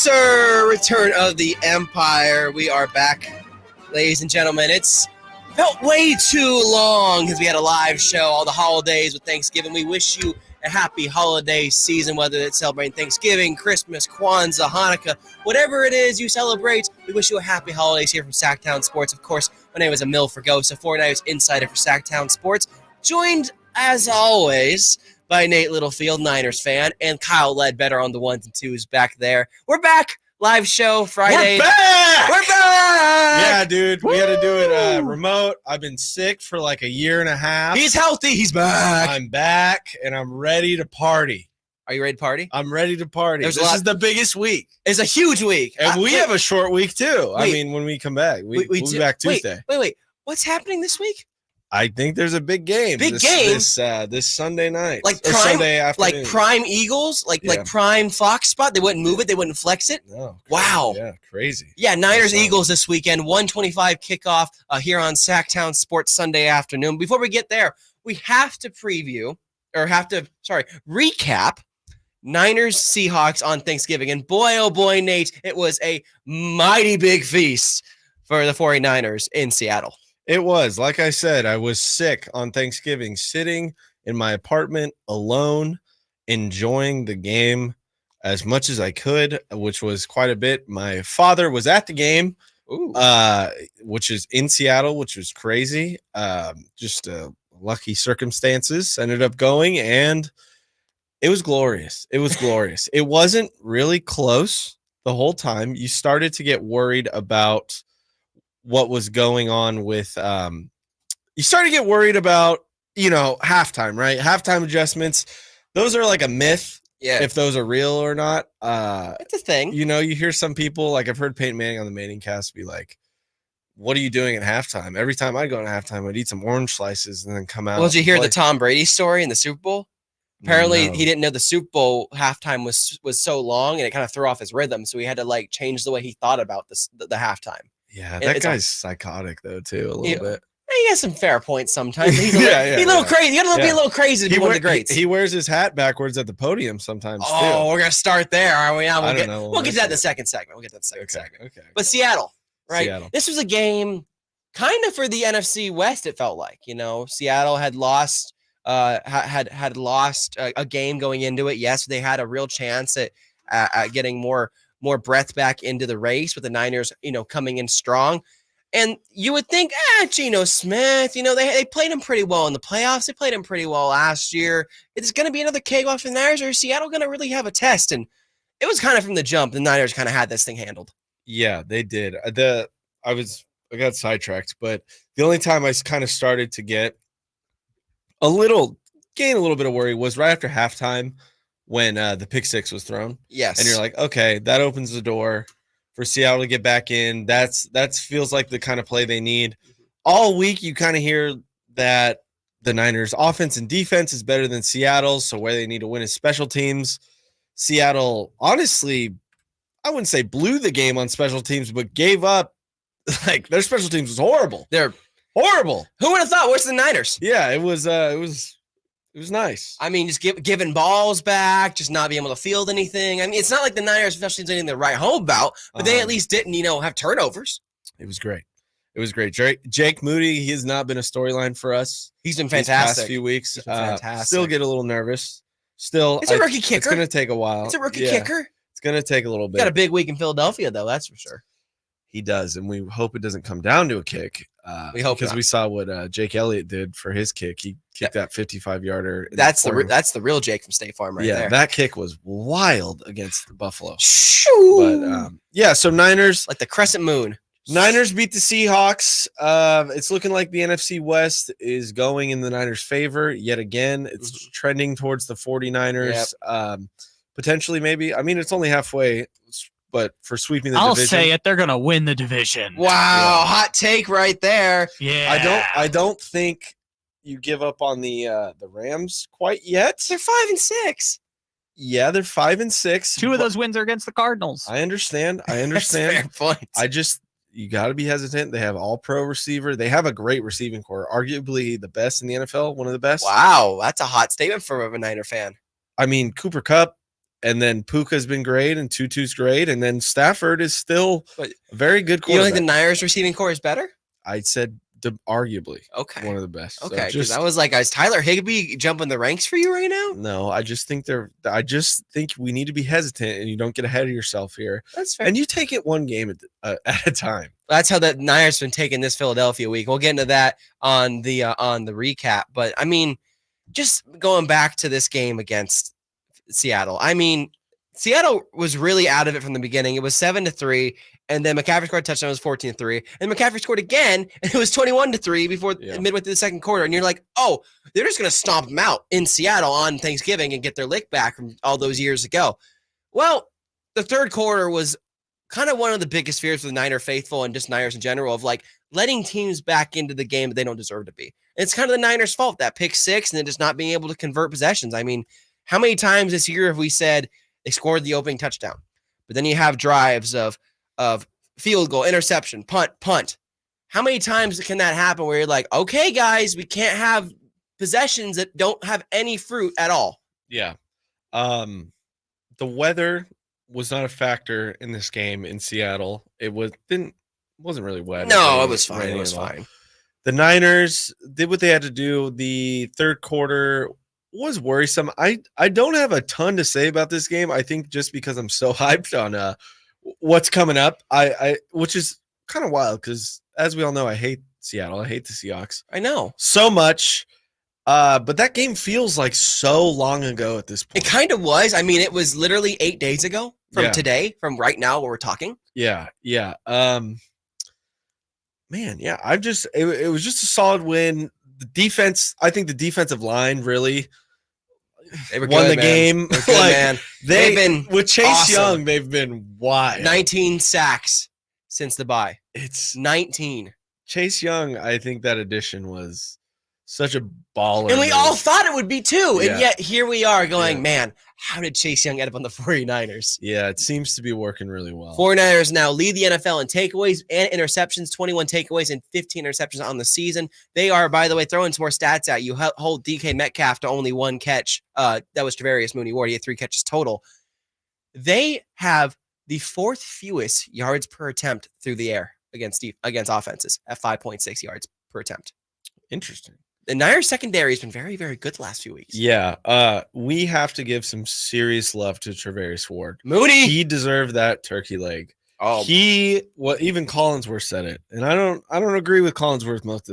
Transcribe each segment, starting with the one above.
sir. Return of the Empire. We are back, ladies and gentlemen. It's felt way too long because we had a live show, all the holidays with Thanksgiving. We wish you a happy holiday season, whether it's celebrating Thanksgiving, Christmas, Kwanzaa, Hanukkah, whatever it is you celebrate. We wish you a happy holidays here from Sacktown Sports. Of course, my name is Amil Fregosa, 49ers insider for Sacktown Sports, joined, as always, by Nate Littlefield, Niners fan, and Kyle Ledbetter on the ones and twos back there. We're back. Live show Friday. We're back! We're back! Yeah, dude. We had to do it remote. I've been sick for like a year and a half. He's healthy. He's back. I'm back, and I'm ready to party. Are you ready to party? I'm ready to party. This is the biggest week. It's a huge week. And we have a short week, too. Wait. I mean, when we come back. We'll be back Tuesday. Wait. What's happening this week? I think there's a big game. This Sunday night. Like or prime, Sunday afternoon. like prime Eagles, like prime Fox spot. They wouldn't move it. They wouldn't flex it. No. Wow. Yeah, crazy. Yeah, Niners Eagles this weekend. 1:25 kickoff here on Sacktown Sports Sunday afternoon. Before we get there, we have to recap Niners Seahawks on Thanksgiving. And boy, oh boy, Nate, it was a mighty big feast for the 49ers in Seattle. It was. Like I said, I was sick on Thanksgiving, sitting in my apartment alone, enjoying the game as much as I could, which was quite a bit. My father was at the game, which is in Seattle, which was crazy. Just lucky circumstances. Ended up going, and it was glorious. It was glorious. It wasn't really close the whole time. You started to get worried about what was going on with you start to get worried about halftime, right? Halftime adjustments, those are like a myth, if those are real or not. It's a thing. You hear some people, like I've heard Peyton Manning on the Manning cast be like, what are you doing at halftime? Every time I'd go to halftime, I'd eat some orange slices and then come out. Well, did you hear the Tom Brady story in the Super Bowl? Apparently No. he didn't know the Super Bowl halftime was so long, and it kind of threw off his rhythm, so he had to change the way he thought about the halftime. Yeah, that guy's psychotic though too, a little bit. He has some fair points sometimes. He's a little crazy. You got to be a little crazy to be one of the greats. He wears his hat backwards at the podium sometimes too. Oh, we're gonna start there, are we? I don't know. We'll get to that in the second segment. Okay. But Seattle, right? Seattle. This was a game kind of for the NFC West. It felt like Seattle had lost. Had lost a game going into it. Yes, they had a real chance at getting more breath back into the race with the Niners, coming in strong. And you would think, Geno Smith, they played him pretty well in the playoffs. They played him pretty well last year. It's going to be another cakewalk for the Niners, or is Seattle going to really have a test? And it was kind of from the jump. The Niners kind of had this thing handled. Yeah, they did. I got sidetracked, but the only time I kind of started to gain a little bit of worry was right after halftime when the pick six was thrown. Yes. And you're like, okay, that opens the door for Seattle to get back in. That feels like the kind of play they need. All week you kind of hear that the Niners offense and defense is better than Seattle's, so where they need to win is special teams. Seattle, honestly, I wouldn't say blew the game on special teams, but gave up. Like, their special teams was horrible. They're horrible. Who would have thought? Where's the Niners? Yeah, it was nice. I mean, just giving balls back, just not being able to field anything. I mean, it's not like the Niners especially did anything to write home about, but they at least didn't, have turnovers. It was great. Jake Moody, he has not been a storyline for us. He's been fantastic. Past few weeks. He's been fantastic. Still get a little nervous. Still, it's a rookie kicker. It's going to take a while. It's a rookie kicker. It's going to take a little bit. Got a big week in Philadelphia, though. That's for sure. He does, and we hope it doesn't come down to a kick. We hope because we saw what Jake Elliott did for his kick. He kicked that 55-yarder. That's the real Jake from State Farm, right there. Yeah, that kick was wild against Buffalo. Shoo! But so Niners, like the crescent moon. Niners beat the Seahawks. It's looking like the NFC West is going in the Niners' favor yet again. It's trending towards the 49ers. Yep. Potentially, maybe. I mean, it's only halfway. But for sweeping the division, I'll say it. They're going to win the division. Wow, yeah. Hot take right there. Yeah, I don't think you give up on the Rams quite yet. They're 5-6. Yeah, they're 5-6. Two of those wins are against the Cardinals. I understand. That's fair point. You got to be hesitant. They have all-pro receiver. They have a great receiving core, arguably the best in the NFL, one of the best. Wow, that's a hot statement for a Niner fan. I mean, Cooper Kupp and then Puka's been great, and Tutu's great, and then Stafford is still But a very good you don't quarterback. think the Niners receiving core is better? I said arguably Okay. one of the best. Okay, So because I was like, is Tyler Higbee jumping the ranks for you right now? no, I just think we need to be hesitant, and you don't get ahead of yourself here, That's fair. and you take it one game at a time. That's how the Niners been taking this Philadelphia week. We'll get into that on the recap. But I mean, just going back to this game against Seattle. I mean, Seattle was really out of it from the beginning. It was 7-3, and then McCaffrey scored a touchdown. It was 14-3, and McCaffrey scored again, and it was 21-3 before midway through the second quarter. And you're like, oh, they're just gonna stomp them out in Seattle on Thanksgiving and get their lick back from all those years ago. Well, the third quarter was kind of one of the biggest fears for the Niner faithful and just Niners in general of like letting teams back into the game that they don't deserve to be. It's kind of the Niners' fault, that pick six and then just not being able to convert possessions. I mean, how many times this year have we said they scored the opening touchdown, but then you have drives of field goal, interception, punt. How many times can that happen where you're like, okay, guys, we can't have possessions that don't have any fruit at all? Yeah. The weather was not a factor in this game in Seattle. It wasn't really wet. No, it was fine. It was fine. The Niners did what they had to do. The third quarter was worrisome. I don't have a ton to say about this game. I think just because I'm so hyped on what's coming up, I which is kind of wild because as we all know, I hate Seattle. I hate the Seahawks. I know so much. But that game feels like so long ago at this point. It kind of was. I mean, it was literally 8 days ago from today, from right now where we're talking. Yeah. Man, yeah. It was just a solid win. The defense, I think the defensive line really won the game. Good, man. They've been with Chase awesome. Young, they've been wild. 19 sacks since the bye. It's 19. Chase Young, I think that addition was such a baller. And we all thought it would be too. Yeah. And yet here we are going, man, how did Chase Young end up on the 49ers? Yeah, it seems to be working really well. 49ers now lead the NFL in takeaways and interceptions, 21 takeaways and 15 interceptions on the season. They are, by the way, throwing some more stats at you. Hold DK Metcalf to only one catch. That was Travarius Mooney-Ward. He had 3 catches total. They have the 4th fewest yards per attempt through the air against offenses at 5.6 yards per attempt. Interesting. The Niners secondary has been very, very good the last few weeks. Yeah. We have to give some serious love to Travarius Ward. Moody. He deserved that turkey leg. Oh, even Collinsworth said it. And I don't agree with Collinsworth most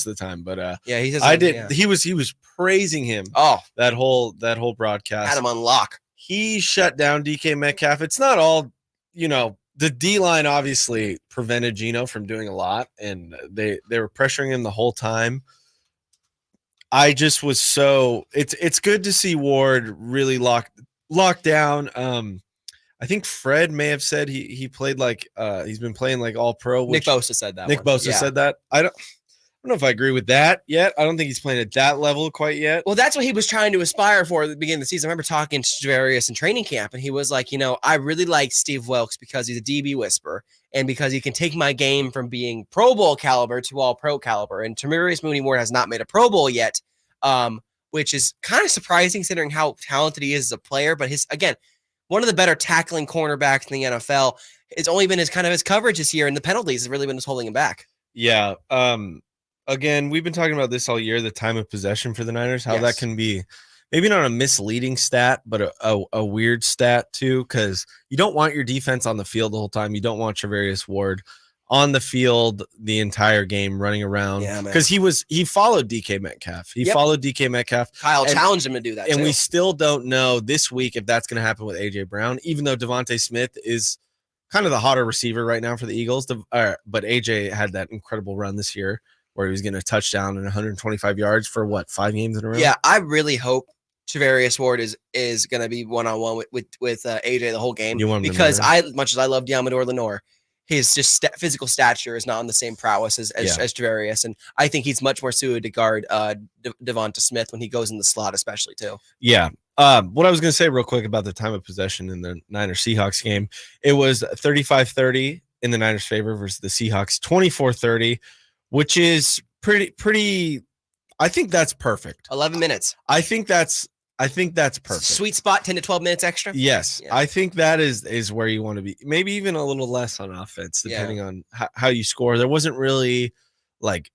of the time, but yeah, he says I did. Yeah. He was praising him. Oh, that whole broadcast. had him on lock. He shut down DK Metcalf. It's not all, the D-line obviously prevented Geno from doing a lot, and they were pressuring him the whole time. I just was it's good to see Ward really locked down. I think Fred may have said he played like he's been playing like all pro. Nick Bosa said that. Nick Bosa said that. I don't know if I agree with that yet. I don't think he's playing at that level quite yet. Well, that's what he was trying to aspire for at the beginning of the season. I remember talking to Javarius in training camp, and he was like, I really like Steve Wilkes because he's a DB whisperer and because he can take my game from being Pro Bowl caliber to all pro caliber. And Travarius Mooney-Ward has not made a Pro Bowl yet, which is kind of surprising considering how talented he is as a player. But one of the better tackling cornerbacks in the NFL. It's only been his coverage this year, and the penalties has really been just holding him back. Yeah. Again, we've been talking about this all year, the time of possession for the Niners, how that can be maybe not a misleading stat, but a weird stat too, because you don't want your defense on the field the whole time. You don't want Travarius Ward on the field the entire game running around because he followed DK Metcalf. He followed DK Metcalf. Kyle challenged him to do that. And we still don't know this week if that's going to happen with AJ Brown, even though Devontae Smith is kind of the hotter receiver right now for the Eagles. But AJ had that incredible run this year where he was getting a touchdown and 125 yards for 5 games in a row. Yeah, I really hope Travarius Ward is going to be one-on-one with AJ the whole game. Because much as I love Diamador Lenore, his just physical stature is not on the same prowess as Travarius, and I think he's much more suited to guard Devonta Smith when he goes in the slot, especially too. Yeah. What I was going to say real quick about the time of possession in the Niners Seahawks game, it was 35-30 in the Niners' favor versus the Seahawks 24-30, which is pretty. I think that's perfect. 11 minutes. I think that's I think that's perfect. Sweet spot, 10 to 12 minutes extra. Yes, Yeah. I think that is where you want to be. Maybe even a little less on offense, depending on how you score. There wasn't really like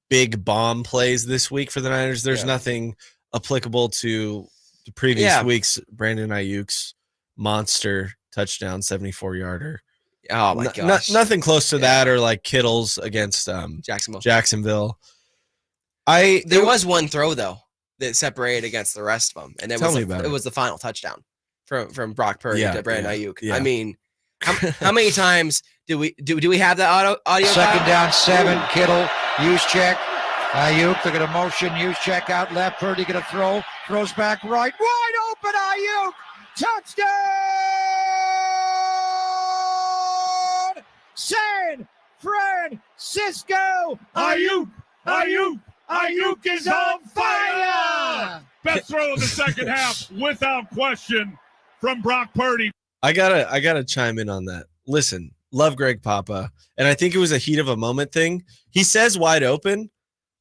big bomb plays this week for the Niners. There's nothing applicable to the previous weeks. Brandon Ayuk's monster touchdown, 74-yarder. Oh my gosh. Nothing close to that, or like Kittle's against Jacksonville. There was one throw though that separated against the rest of them, and it was the final touchdown from Brock Purdy to Brandon Ayuk. Yeah. I mean, how many times do we have that audio? Second down, 7. Kittle, use check. Ayuk, look at a motion, use check out left. Purdy gonna throws back right, wide open. Ayuk, touchdown! San Francisco. Ayuk is on fire! Best throw of the second half, without question, from Brock Purdy. I gotta chime in on that. Listen, love Greg Papa, and I think it was a heat of a moment thing. He says wide open.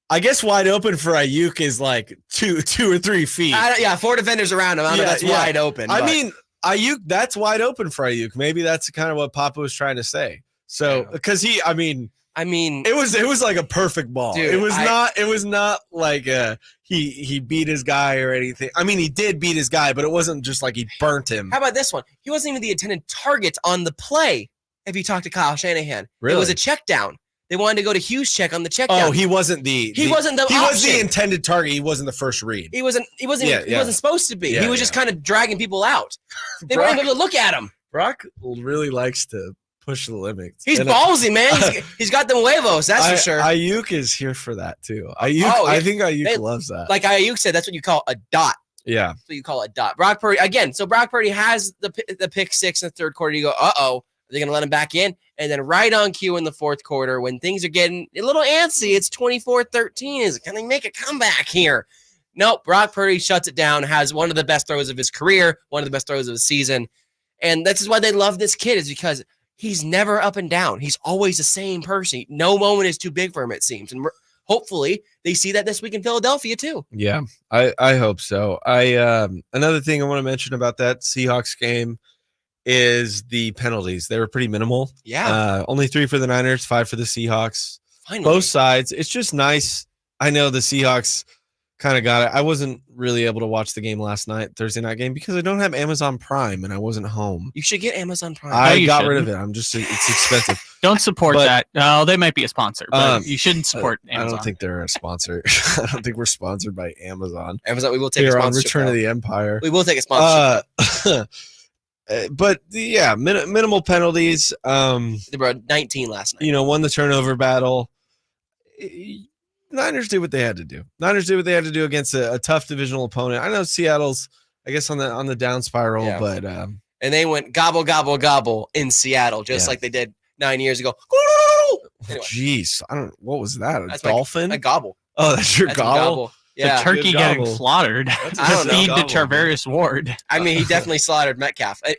I guess wide open for Ayuk is like 2 or 3 feet. 4 defenders around him. I don't know if that's wide open. I mean, Ayuk, that's wide open for Ayuk. Maybe that's kind of what Papa was trying to say. So, because I mean, it was like a perfect ball. Dude, it was not like he beat his guy or anything. I mean, he did beat his guy, but it wasn't just like he burnt him. How about this one? He wasn't even the intended target on the play. If you talk to Kyle Shanahan, really? It was a check down. They wanted to go to Hughes check on the check down. Oh, he wasn't the intended target. He wasn't the first read. He wasn't supposed to be. Yeah, he was just kind of dragging people out. They weren't able to look at him. Brock really likes to push the limits. He's ballsy, man. He's got them huevos, that's for sure. Ayuk is here for that too. I think Ayuk loves that. Like Ayuk said, that's what you call a dot. Yeah. That's what you call a dot. Brock Purdy, again, so Brock Purdy has the pick 6 in the third quarter. You go, uh-oh. Are they going to let him back in? And then right on cue in the fourth quarter, when things are getting a little antsy, it's 24-13. Is it going to make a comeback here? Nope. Brock Purdy shuts it down, has one of the best throws of his career, one of the best throws of the season. And this is why they love this kid, is because he's never up and down. He's always the same person. No moment is too big for him, it seems. And hopefully they see that this week in Philadelphia too. Yeah, I hope so. Another thing I want to mention about that Seahawks game is the penalties. They were pretty minimal. Yeah. Only 3 for the Niners, 5 for the Seahawks. Finally. Both sides. It's just nice. I know the Seahawks kind of got it. I wasn't really able to watch the game last night, Thursday night game, because I don't have Amazon Prime and I wasn't home. You should get Amazon Prime. I got rid of it. It's expensive. Don't support that. No, they might be a sponsor, but you shouldn't support Amazon. I don't think they're a sponsor. I don't think we're sponsored by Amazon. Amazon, we will take a Here on sponsorship. Return of the Empire. We will take a sponsorship. But minimal penalties. They were 19 last night. Won the turnover battle. Niners did what they had to do. Niners did what they had to do against a tough divisional opponent. I know Seattle's, I guess, on the down spiral, but and they went gobble gobble gobble in Seattle, just like they did 9 years ago. Anyway. Jeez, what was that? A dolphin? A gobble. Oh, that's your gobble. Yeah, the turkey getting slaughtered. I don't know. Feed to Charvarius Ward. I mean, he definitely slaughtered Metcalf. I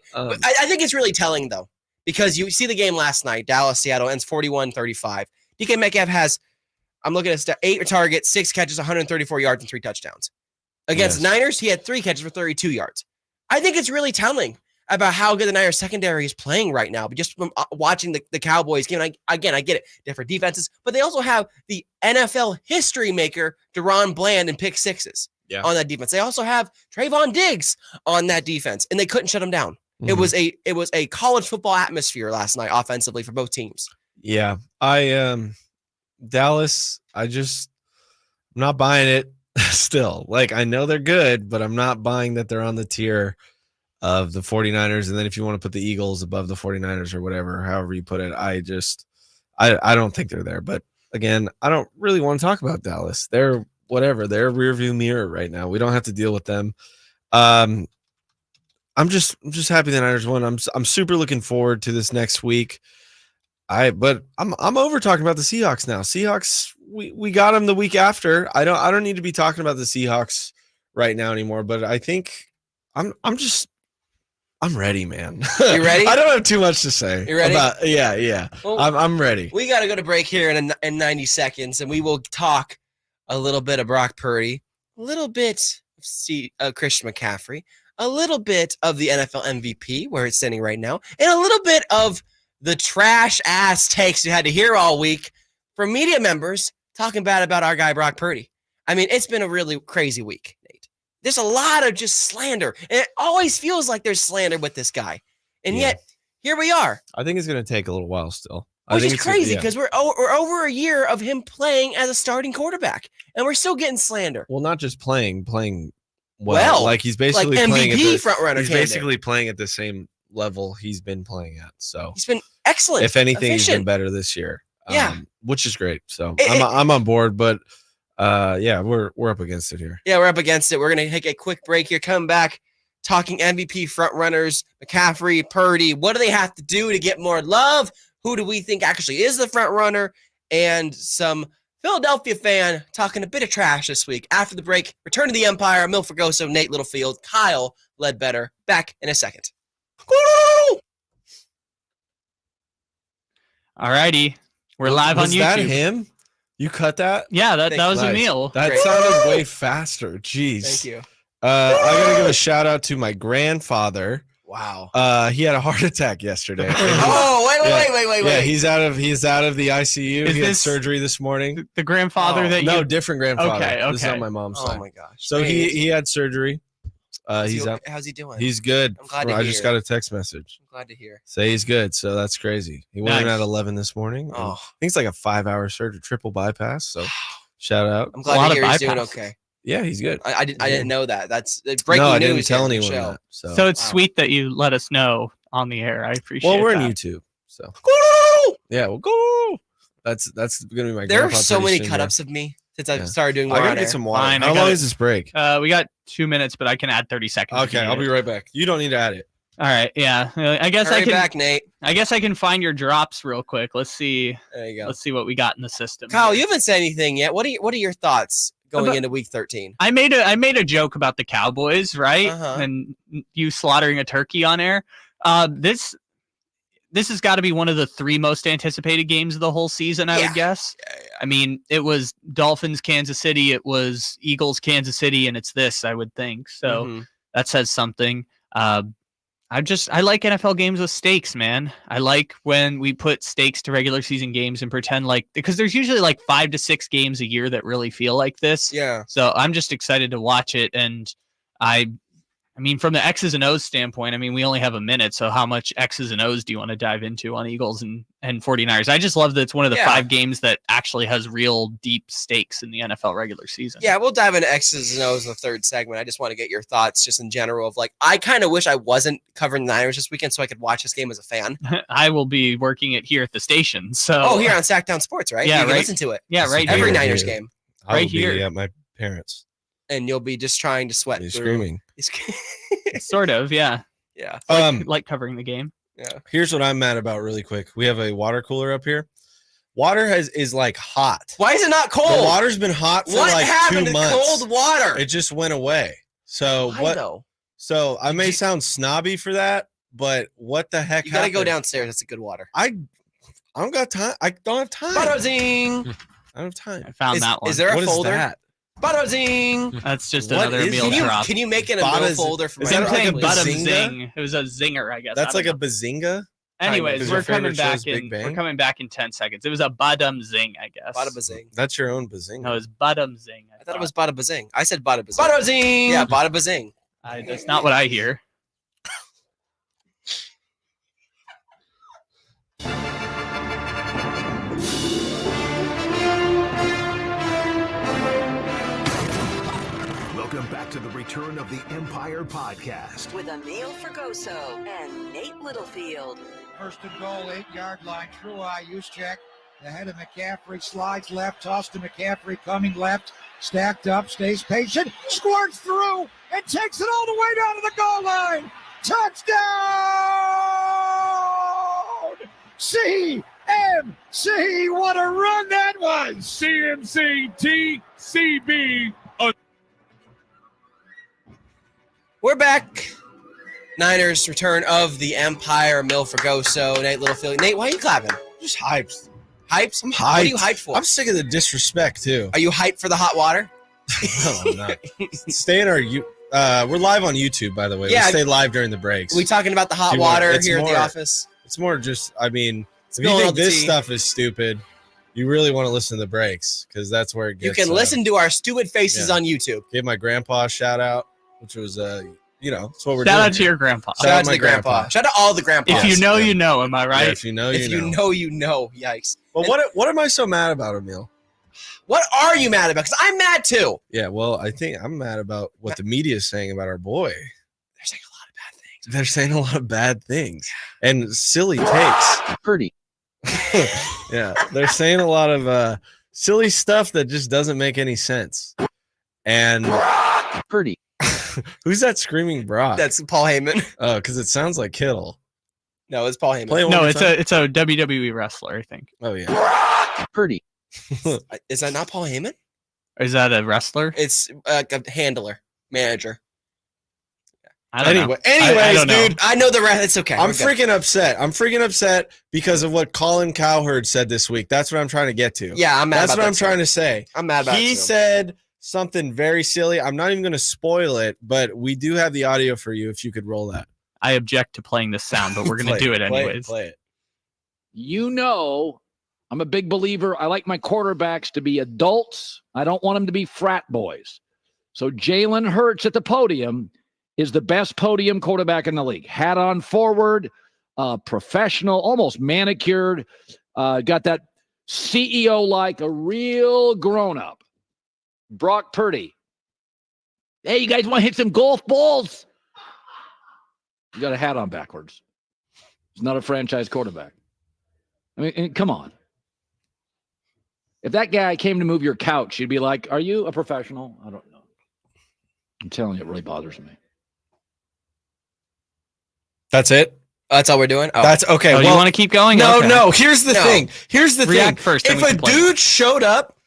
think it's really telling, though, because you see the game last night, Dallas-Seattle, ends 41-35. DK Metcalf has, I'm looking at 8 targets, 6 catches, 134 yards, and 3 touchdowns. Against Niners, he had 3 catches for 32 yards. I think it's really telling about how good the Niners secondary is playing right now. But just from watching the Cowboys game, I get it, different defenses, but they also have the NFL history maker, Deron Bland, and pick 6s on that defense. They also have Trayvon Diggs on that defense, and they couldn't shut him down. Mm-hmm. It was a college football atmosphere last night offensively for both teams. Yeah, Dallas, I'm not buying it still. Like, I know they're good, but I'm not buying that they're on the tier of the 49ers. And then if you want to put the Eagles above the 49ers or whatever, however you put it, I don't think they're there. But again, I don't really want to talk about Dallas. They're whatever. They're rearview mirror right now. We don't have to deal with them. I'm just happy the Niners won. I'm super looking forward to this next week. But I'm over talking about the Seahawks now. Seahawks, we got them the week after. I don't need to be talking about the Seahawks right now anymore. But I think I'm ready, man. You ready? I don't have too much to say. You ready? Yeah. Well, I'm ready. We got to go to break here in 90 seconds, and we will talk a little bit of Brock Purdy, a little bit Christian McCaffrey, a little bit of the NFL MVP, where it's sitting right now, and a little bit of the trash-ass takes you had to hear all week from media members talking bad about our guy Brock Purdy. I mean, it's been a really crazy week, Nate. There's a lot of just slander, and it always feels like there's slander with this guy. And yet, here we are. I think it's going to take a little while still. Which is crazy because we're over a year of him playing as a starting quarterback, and we're still getting slander. Well, not just playing well. Like he's basically like playing MVP at front runner. He's basically playing at the same level he's been playing at. So he's been excellent. If anything, efficient. he's been better this year. Which is great. So I'm on board, but we're up against it here. Yeah, we're up against it. We're gonna take a quick break here. Come back. Talking MVP front runners, McCaffrey, Purdy. What do they have to do to get more love? Who do we think actually is the front runner? And some Philadelphia fan talking a bit of trash this week. After the break, return to the Empire. Amil Fergoso, Nate Littlefield, Kyle Ledbetter. Back in a second. All righty. We're live on YouTube. Was that him? You cut that? Yeah, that was Nice. Amil. That Great. sounded way faster. Jeez. Thank you. I gotta give a shout out to my grandfather. Wow. He had a heart attack yesterday. Wait. Yeah, he's out of the ICU. Is He had this surgery this morning. The grandfather that No, you... different grandfather. Okay. This is on my mom's side. Oh my gosh. So he had surgery. He's out. How's he doing? He's good. I'm glad to I hear. just got a text message. I'm glad to hear. Say he's good. So that's crazy. He went in Nice. at 11 this morning. Oh. I think it's like a 5-hour surgery, triple bypass. So shout out. I'm A glad lot to of hear he's doing bypass. okay. Yeah, he's good. I didn't know that. That's breaking No, I news. didn't tell here on the anyone show. that. So, So it's Wow. sweet that you let us know on the air. I appreciate well, we're that. on YouTube. So yeah, we'll go. That's gonna be my. There are grandpa so pretty many soon, cut-ups of me since I Yeah. started doing I more gotta on get air. some water. Fine, I How got long it. is this break? We got 2 minutes, but I can add 30 seconds. if Okay, you need I'll be it. right back. You don't need to add it. All right. Yeah. I guess Hurry I can. back, Nate. I guess I can find your drops real quick. Let's see. There you go. Let's see what we got in the system. Kyle, here. you haven't said anything yet. What are your thoughts going About- into week 13? I made a joke about the Cowboys, right? Uh-huh. And you slaughtering a turkey on air. This has got to be one of the 3 most anticipated games of the whole season, I Yeah. would guess. Yeah. I mean, it was Dolphins, Kansas City, it was Eagles, Kansas City, and it's this, I would think. So Mhm. that says something. I like NFL games with stakes, man. I like when we put stakes to regular season games and pretend like, because there's usually like 5 to 6 games a year that really feel like this. Yeah. So I'm just excited to watch it. And I mean, from the X's and O's standpoint, I mean, we only have a minute. So how much X's and O's do you want to dive into on Eagles and 49ers? I just love that it's one of the 5 games that actually has real deep stakes in the NFL regular season. Yeah, we'll dive into X's and O's in the third segment. I just want to get your thoughts just in general of like, I kind of wish I wasn't covering the Niners this weekend so I could watch this game as a fan. I will be working it here at the station. So Here on Sacktown Sports, right? Yeah, You can right. listen to it. Yeah, right Every here. Niners game. I will Right be here. at my parents. And you'll be just trying to sweat He's through. screaming. Sort of, yeah. Yeah. Like covering the game. Yeah. Here's what I'm mad about really quick. We have a water cooler up here. Water is like hot. Why is it not cold? The water's been hot for what like happened 2 to months. cold water? It just went away. So Why, what? though? So I may sound snobby for that, but what the heck? You gotta go happened? downstairs. That's a good water. I don't got time. I don't have time. Bada zing. I don't have time. I found that one. Is there a What is folder? that? Bada zing. That's just What another is meal it? drop. Can you make it a Bada middle zing. folder for Is my that Same like a thing, bottom bazinga? zing. It was a zinger, I guess. That's I like a don't know. bazinga. Anyways, Is we're your coming favorite back show's Big in. Bang? We're coming back in 10 seconds. It was a bottom zing, I guess. Bada bazing. That's your own bazinga. No, it was bottom zing. I thought it was bada bazing. I said bada bazing. Bada zing. Yeah, bada bazing. That's not what I hear. Welcome back to the return of the Empire Podcast. With Amil Fergoso and Nate Littlefield. First and goal, 8-yard line. True eye, use check. The head of McCaffrey slides left, toss to McCaffrey, coming left, stacked up, stays patient, squirts through, and takes it all the way down to the goal line. Touchdown! CMC, what a run that was! CMC TCB. We're back. Niners return of the Empire. Amil Fergoso, Nate Littlefield. Nate, why are you clapping? Just hyped. Hypes? I'm hyped. What are you hyped for? I'm sick of the disrespect too. Are you hyped for the hot water? No, I'm not. Stay in our we're live on YouTube, by the way. Yeah. We stay live during the breaks. We talking about the hot water here at the office? It's more just, I mean, if you Spilling all think the this tea. stuff is stupid, you really want to listen to the breaks because that's where it You gets. can listen to our stupid faces on YouTube. Give my grandpa a shout out, which was, that's what we're doing. Shout out to your grandpa. Shout out to my the grandpa. Shout out to all the grandpas. If you know, you know. Am I right? Yeah, if you know, If you know, you know. Yikes. Well, what am I so mad about, Amil? What are you mad about? Because I'm mad too. Yeah, well, I think I'm mad about what the media is saying about our boy. They're saying a lot of bad things. They're saying a lot of bad things and silly takes. Pretty. Yeah, they're saying a lot of silly stuff that just doesn't make any sense. And Pretty. who's that screaming Brock? That's Paul Heyman. Oh, because it sounds like Kittle. No, it's Paul Heyman. Play it one No, more it's time. a WWE wrestler, I think. Oh yeah. Pretty. Is that not Paul Heyman? Is that a wrestler? It's a handler, manager. I don't know. Anyways, I don't know. dude, I know the rest. It's okay. I'm We're good. freaking upset. I'm freaking upset because of what Colin Cowherd said this week. That's what I'm trying to get to. Yeah, I'm mad That's about what that I'm trying too. to say. I'm mad about He it too. said something very silly. I'm not even going to spoil it, but we do have the audio for you if you could roll that. I object to playing this sound, but we're going to do it anyways. Play it. You know, I'm a big believer. I like my quarterbacks to be adults. I don't want them to be frat boys. So Jalen Hurts at the podium is the best podium quarterback in the league. Hat on forward, professional, almost manicured. Got that CEO like a real grown up. Brock Purdy. Hey, you guys want to hit some golf balls? You got a hat on backwards. He's not a franchise quarterback. I mean, come on. If that guy came to move your couch, you'd be like, are you a professional? I don't know. I'm telling you, it really bothers me. That's it. That's all we're doing. Oh. That's okay. Oh, you want to keep going? No, Okay. no. Here's the No. thing. Here's the React thing. first, then If we a can play. dude showed up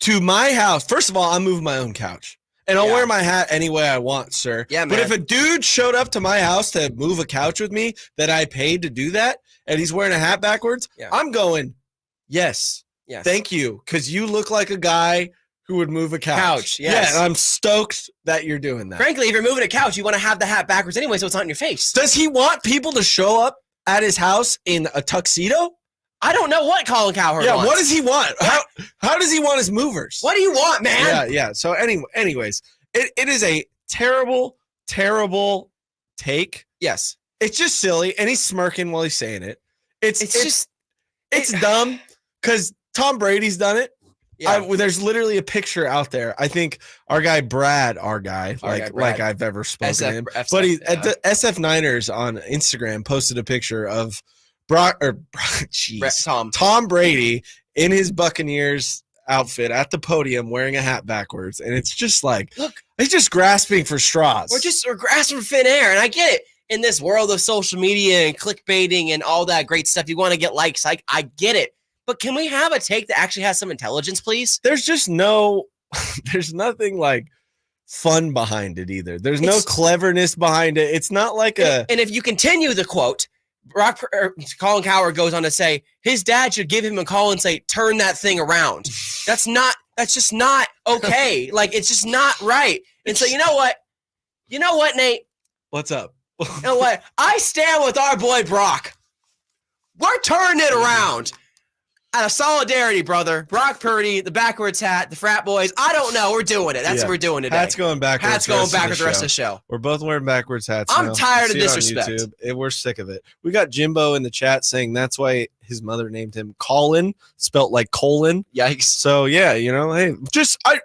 to my house, first of all, I'm moving my own couch. And I'll Yeah. wear my hat any way I want, sir. Yeah, But man. if a dude showed up to my house to move a couch with me that I paid to do that, and he's wearing a hat backwards, Yeah. I'm going, yes, Yes. thank you, because you look like a guy who would move a couch. Yes. Yeah, and I'm stoked that you're doing that. Frankly, if you're moving a couch, you want to have the hat backwards anyway, so it's not in your face. Does he want people to show up at his house in a tuxedo? I don't know what Colin Cowherd Yeah, wants. what does he want? How does he want his movers? What do you want, man? Yeah. So anyways, it is a terrible, terrible take. Yes. It's just silly, and he's smirking while he's saying it. It's just dumb because Tom Brady's done it. yeah. There's literally a picture out there. I think our guy Brad, like Brad. I've ever spoken to him, SF, but he yeah. at the SF Niners on Instagram posted a picture of Tom Brady in his Buccaneers outfit at the podium wearing a hat backwards, and it's just like, Look, he's just grasping for straws. we're grasping for thin air, and I get it. In this world of social media and clickbaiting and all that great stuff, you want to get likes. I get it. But can we have a take that actually has some intelligence, please? There's just there's nothing like fun behind it either. There's no It's- cleverness behind it. It's not like a And if you continue the quote, Colin Cowherd goes on to say his dad should give him a call and say, turn that thing around. That's just not okay. Like, it's just not right. And so, you know what, Nate? what's up? You know what? I stand with our boy Brock. We're turning it around. Out of solidarity, brother. Brock Purdy, the backwards hat, the frat boys. I don't know. We're doing it. That's Yeah. what we're doing today. Hats going backwards. Hats going backwards the rest of the show. We're both wearing backwards hats. I'm now. tired of See it on disrespect. YouTube, and we're sick of it. We got Jimbo in the chat saying that's why his mother named him Colin, spelt like colon. Yikes. So yeah, hey,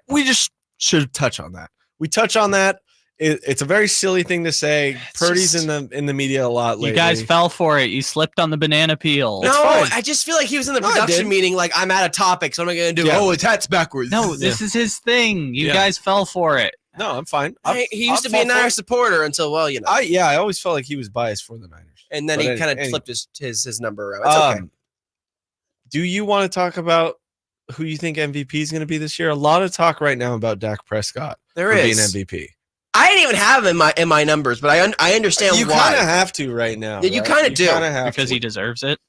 we just should touch on that. We touch on that. It's a very silly thing to say. Purdy's in the media a lot lately. You guys fell for it. You slipped on the banana peel. It's No, fine. I just feel like he was in the No, I production didn't. meeting like, I'm out of topics. What am I going to do? Yeah. Oh, his hat's backwards. No, this is his thing. You Yeah. guys fell for it. No, I'm fine. He used to be a Niners supporter until, well, I always felt like he was biased for the Niners. and then But he kind of any- flipped his number around. It's okay. Do you want to talk about who you think MVP is going to be this year? A lot of talk right now about Dak Prescott There for is. being MVP. I didn't even have him in my numbers, but I understand You why. kind of have to right now. Yeah, you right? kinda do. kinda have Because to. he deserves it.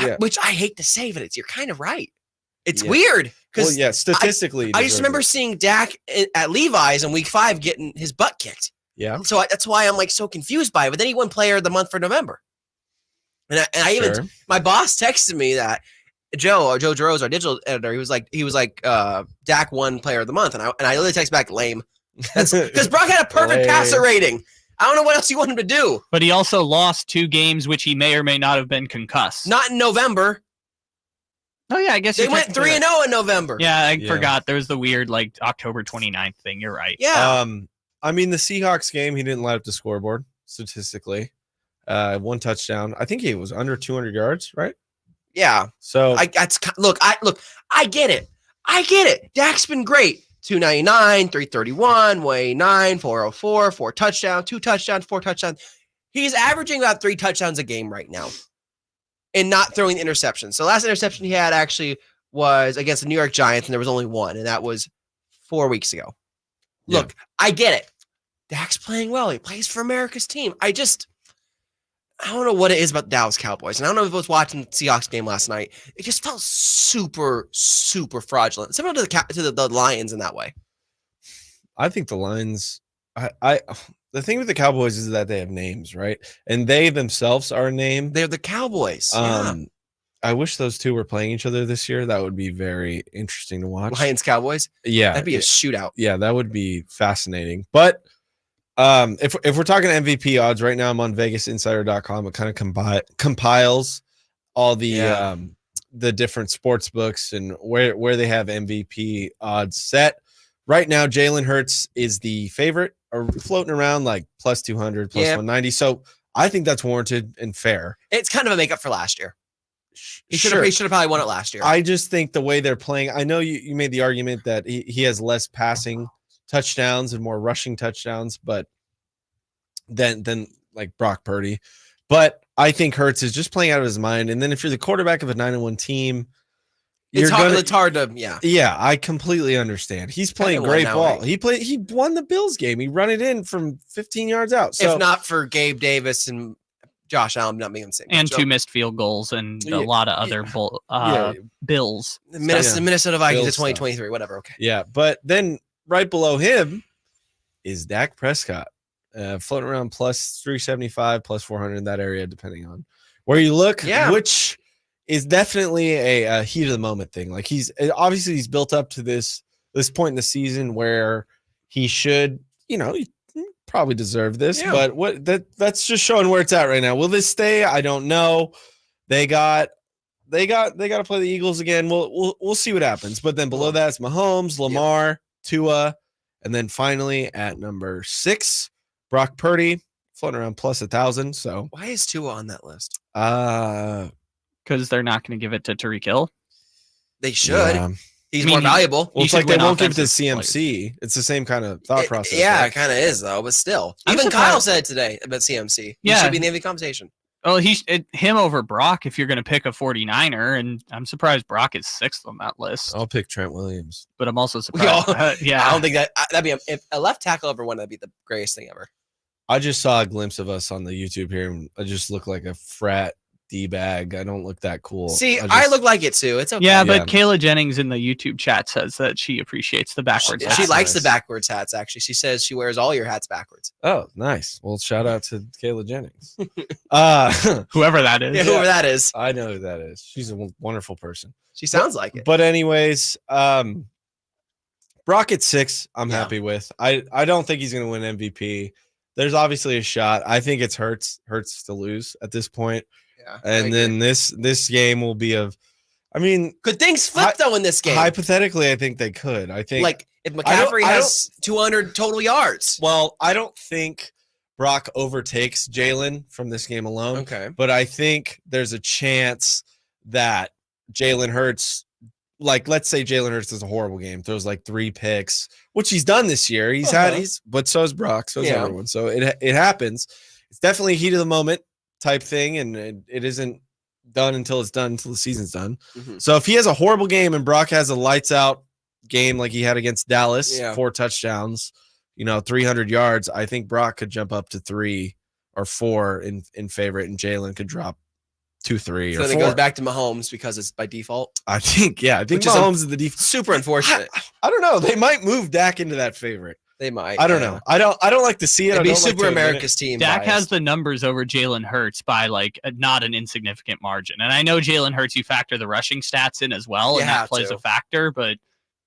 Yeah. Which I hate to say, but you're kind of right. It's Yeah. weird Well, yeah, statistically. I just remember seeing Dak at Levi's in week 5 getting his butt kicked. Yeah. So that's why I'm like so confused by it. But then he won player of the month for November. And I even, my boss texted me that Joe Giroz, our digital editor, he was like, Dak won player of the month. And I literally text back, lame. That's because Brock had a perfect passer rating. I don't know what else you want him to do. But he also lost 2 games, which he may or may not have been concussed. Not in November. Oh, yeah, I guess they went 3-0 in November. Yeah, I forgot. There was the weird, like, October 29th thing. You're right. Yeah. I mean, the Seahawks game, he didn't light up the scoreboard statistically. 1 touchdown. I think he was under 200 yards, right? Yeah. So I get it. I get it. Dak's been great. 299, 331, 189, 404, 4 touchdowns, 2 touchdowns, 4 touchdowns. He's averaging about 3 touchdowns a game right now and not throwing interceptions. So last interception he had actually was against the New York Giants, and there was only 1, and that was 4 weeks ago. Yeah. Look, I get it. Dak's playing well. He plays for America's team. I don't know what it is about the Dallas Cowboys. And I don't know if I was watching the Seahawks game last night. It just felt super, super fraudulent. Similar to the Lions in that way. I think the Lions, the thing with the Cowboys is that they have names, right? And they themselves are a name. They're the Cowboys. I wish those two were playing each other this year. That would be very interesting to watch. Lions Cowboys. Yeah. That'd be a shootout. Yeah, that would be fascinating. But if we're talking MVP odds right now, I'm on VegasInsider.com. It kind of compiles all the different sports books and where they have MVP odds set. Right now, Jalen Hurts is the favorite, or floating around like plus 200, plus 190. So I think that's warranted and fair. It's kind of a makeup for last year. He should have probably won it last year. I just think the way they're playing, I know you made the argument that he has less passing touchdowns and more rushing touchdowns, but than like Brock Purdy. But I think Hurts is just playing out of his mind. And then if you're the quarterback of a 9-1 team, it's hard to. Yeah, I completely understand. He's playing great ball. He won the Bills game. He run it in from 15 yards out. So if not for Gabe Davis and Josh Allen not being the same. And 2 missed field goals and a lot of other Bills. The Minnesota Vikings of 2023, whatever. Okay. Yeah, but then right below him is Dak Prescott, floating around plus 375, plus 400 in that area, depending on where you look. Yeah. Which is definitely a heat of the moment thing. Like he's built up to this point in the season where he should, he probably deserve this, but that's just showing where it's at right now. Will this stay? I don't know. They got to play the Eagles again. We'll see what happens. But then below that, it's Mahomes, Lamar, Tua, and then finally at number 6, Brock Purdy, floating around plus 1,000. So why is Tua on that list? Because they're not going to give it to Tyreek Hill. They should. Yeah. He's more valuable. Well, it's like they won't give it to CMC. Players. It's the same kind of thought process. Yeah, right? It kind of is, though. But still. Even Kyle said it today about CMC. He should be in the MVP conversation. Oh, him over Brock if you're going to pick a 49er, and I'm surprised Brock is 6th on that list. I'll pick Trent Williams. But I'm also surprised. I don't think that'd be if a left tackle ever won, that'd be the greatest thing ever. I just saw a glimpse of us on the YouTube here, and I just look like a frat D-bag. I don't look that cool. See, I look like it too. It's okay. Yeah, but Kayla Jennings in the YouTube chat says that she apprecies the backwards hats. She likes the backwards hats, actually. She says she wears all your hats backwards. Oh, nice. Well, shout out to Kayla Jennings. Whoever that is. Yeah, whoever that is. I know who that is. She's a wonderful person. She sounds like it. But anyways, Brock at 6, I'm happy with. I don't think he's going to win MVP. There's obviously a shot. I think it's Hurts to lose at this point. Yeah, and then this game will be could things flip though in this game? Hypothetically, I think they could. I think like if McCaffrey has 200 total yards. Well, I don't think Brock overtakes Jalen from this game alone. Okay. But I think there's a chance that Jalen Hurts, like let's say Jalen Hurts does a horrible game, throws like 3 picks, which he's done this year. But so is Brock, so is everyone. So it happens. It's definitely heat of the moment type thing, and it isn't done until the season's done. Mm-hmm. So if he has a horrible game and Brock has a lights out game like he had against Dallas, 4 touchdowns, 300 yards, I think Brock could jump up to 3 or 4 in favorite, and Jalen could drop 2-3 So or then 4. it goes back to Mahomes because it's by default. I think Which is Mahomes is the default. Super unfortunate. I don't know. They might move Dak into that favorite. They might. I don't know. I don't like to see it. It'd I be don't like Super to admit America's team. Dak biased. has the numbers over Jalen Hurts by like not an insignificant margin. And I know Jalen Hurts, you factor the rushing stats in as well, You and that have plays to. a factor. But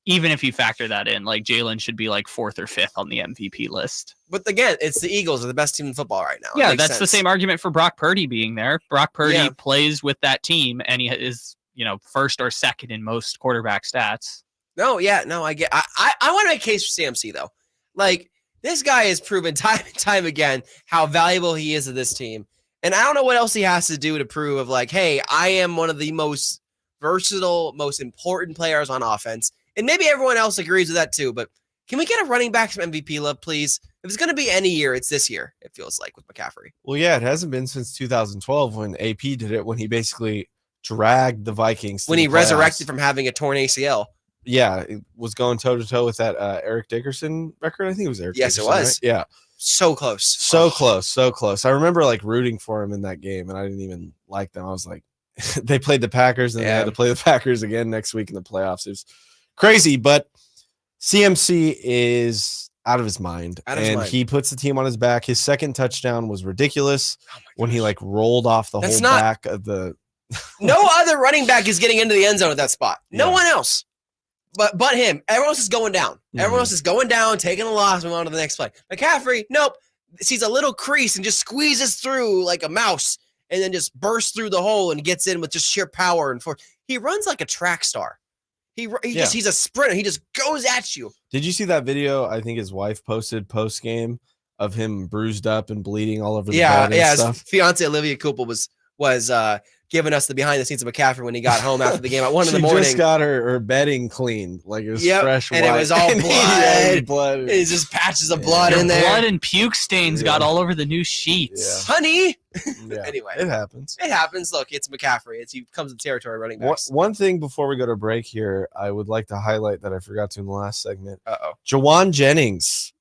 even if you factor that in, like Jalen should be like 4th or 5th on the MVP list. But again, it's the Eagles are the best team in football right now. It Yeah, makes that's the sense. same argument for Brock Purdy being there. Brock Purdy Yeah. plays with that team, and he is, first or second in most quarterback stats. No, I get. I want to make a case for CMC though. Like this guy has proven time and time again how valuable he is to this team, and I don't know what else he has to do to prove of like, hey, I am one of the most versatile, most important players on offense, and maybe everyone else agrees with that too. But can we get a running back some MVP love, please? If it's going to be any year, it's this year. It feels like with McCaffrey. Well, yeah, it hasn't been since 2012 when AP did it, when he basically dragged the Vikings to When the he playoffs. resurrected from having a torn ACL. Yeah, it was going toe to toe with that Eric Dickerson record. I think it was Eric. Yes, it Dickerson, was. right? Yeah, So close. so close. I remember like rooting for him in that game, and I didn't even like them. I was like, they played the Packers, and they Yeah. had to play the Packers again next week in the playoffs. It was crazy, but CMC is out of his mind, and he puts the team on his back. His second touchdown was ridiculous when he like rolled off the whole back of the. No other running back is getting into the end zone at that spot. No one else. But him. Everyone else is going down. Everyone else is going down, taking a loss, moving on to the next play. McCaffrey, nope. Sees a little crease and just squeezes through like a mouse and then just bursts through the hole and gets in with just sheer power and force. He runs like a track star. He's a sprinter. He just goes at you. Did you see that video? I think his wife posted post game of him bruised up and bleeding all over the bed and stuff. His fiance Olivia Cooper was giving us the behind the scenes of McCaffrey when he got home after the game at 1 in the morning. She just got her bedding cleaned, like it was fresh and white. it was all blood. blood. It's just patches of blood in there. Blood and puke stains got all over the new sheets. Honey. Yeah. Anyway, it happens. It happens. Look, it's McCaffrey. He comes to territory running backs. One thing before we go to break here, I would like to highlight that I forgot to in the last segment. Uh-oh. Jawan Jennings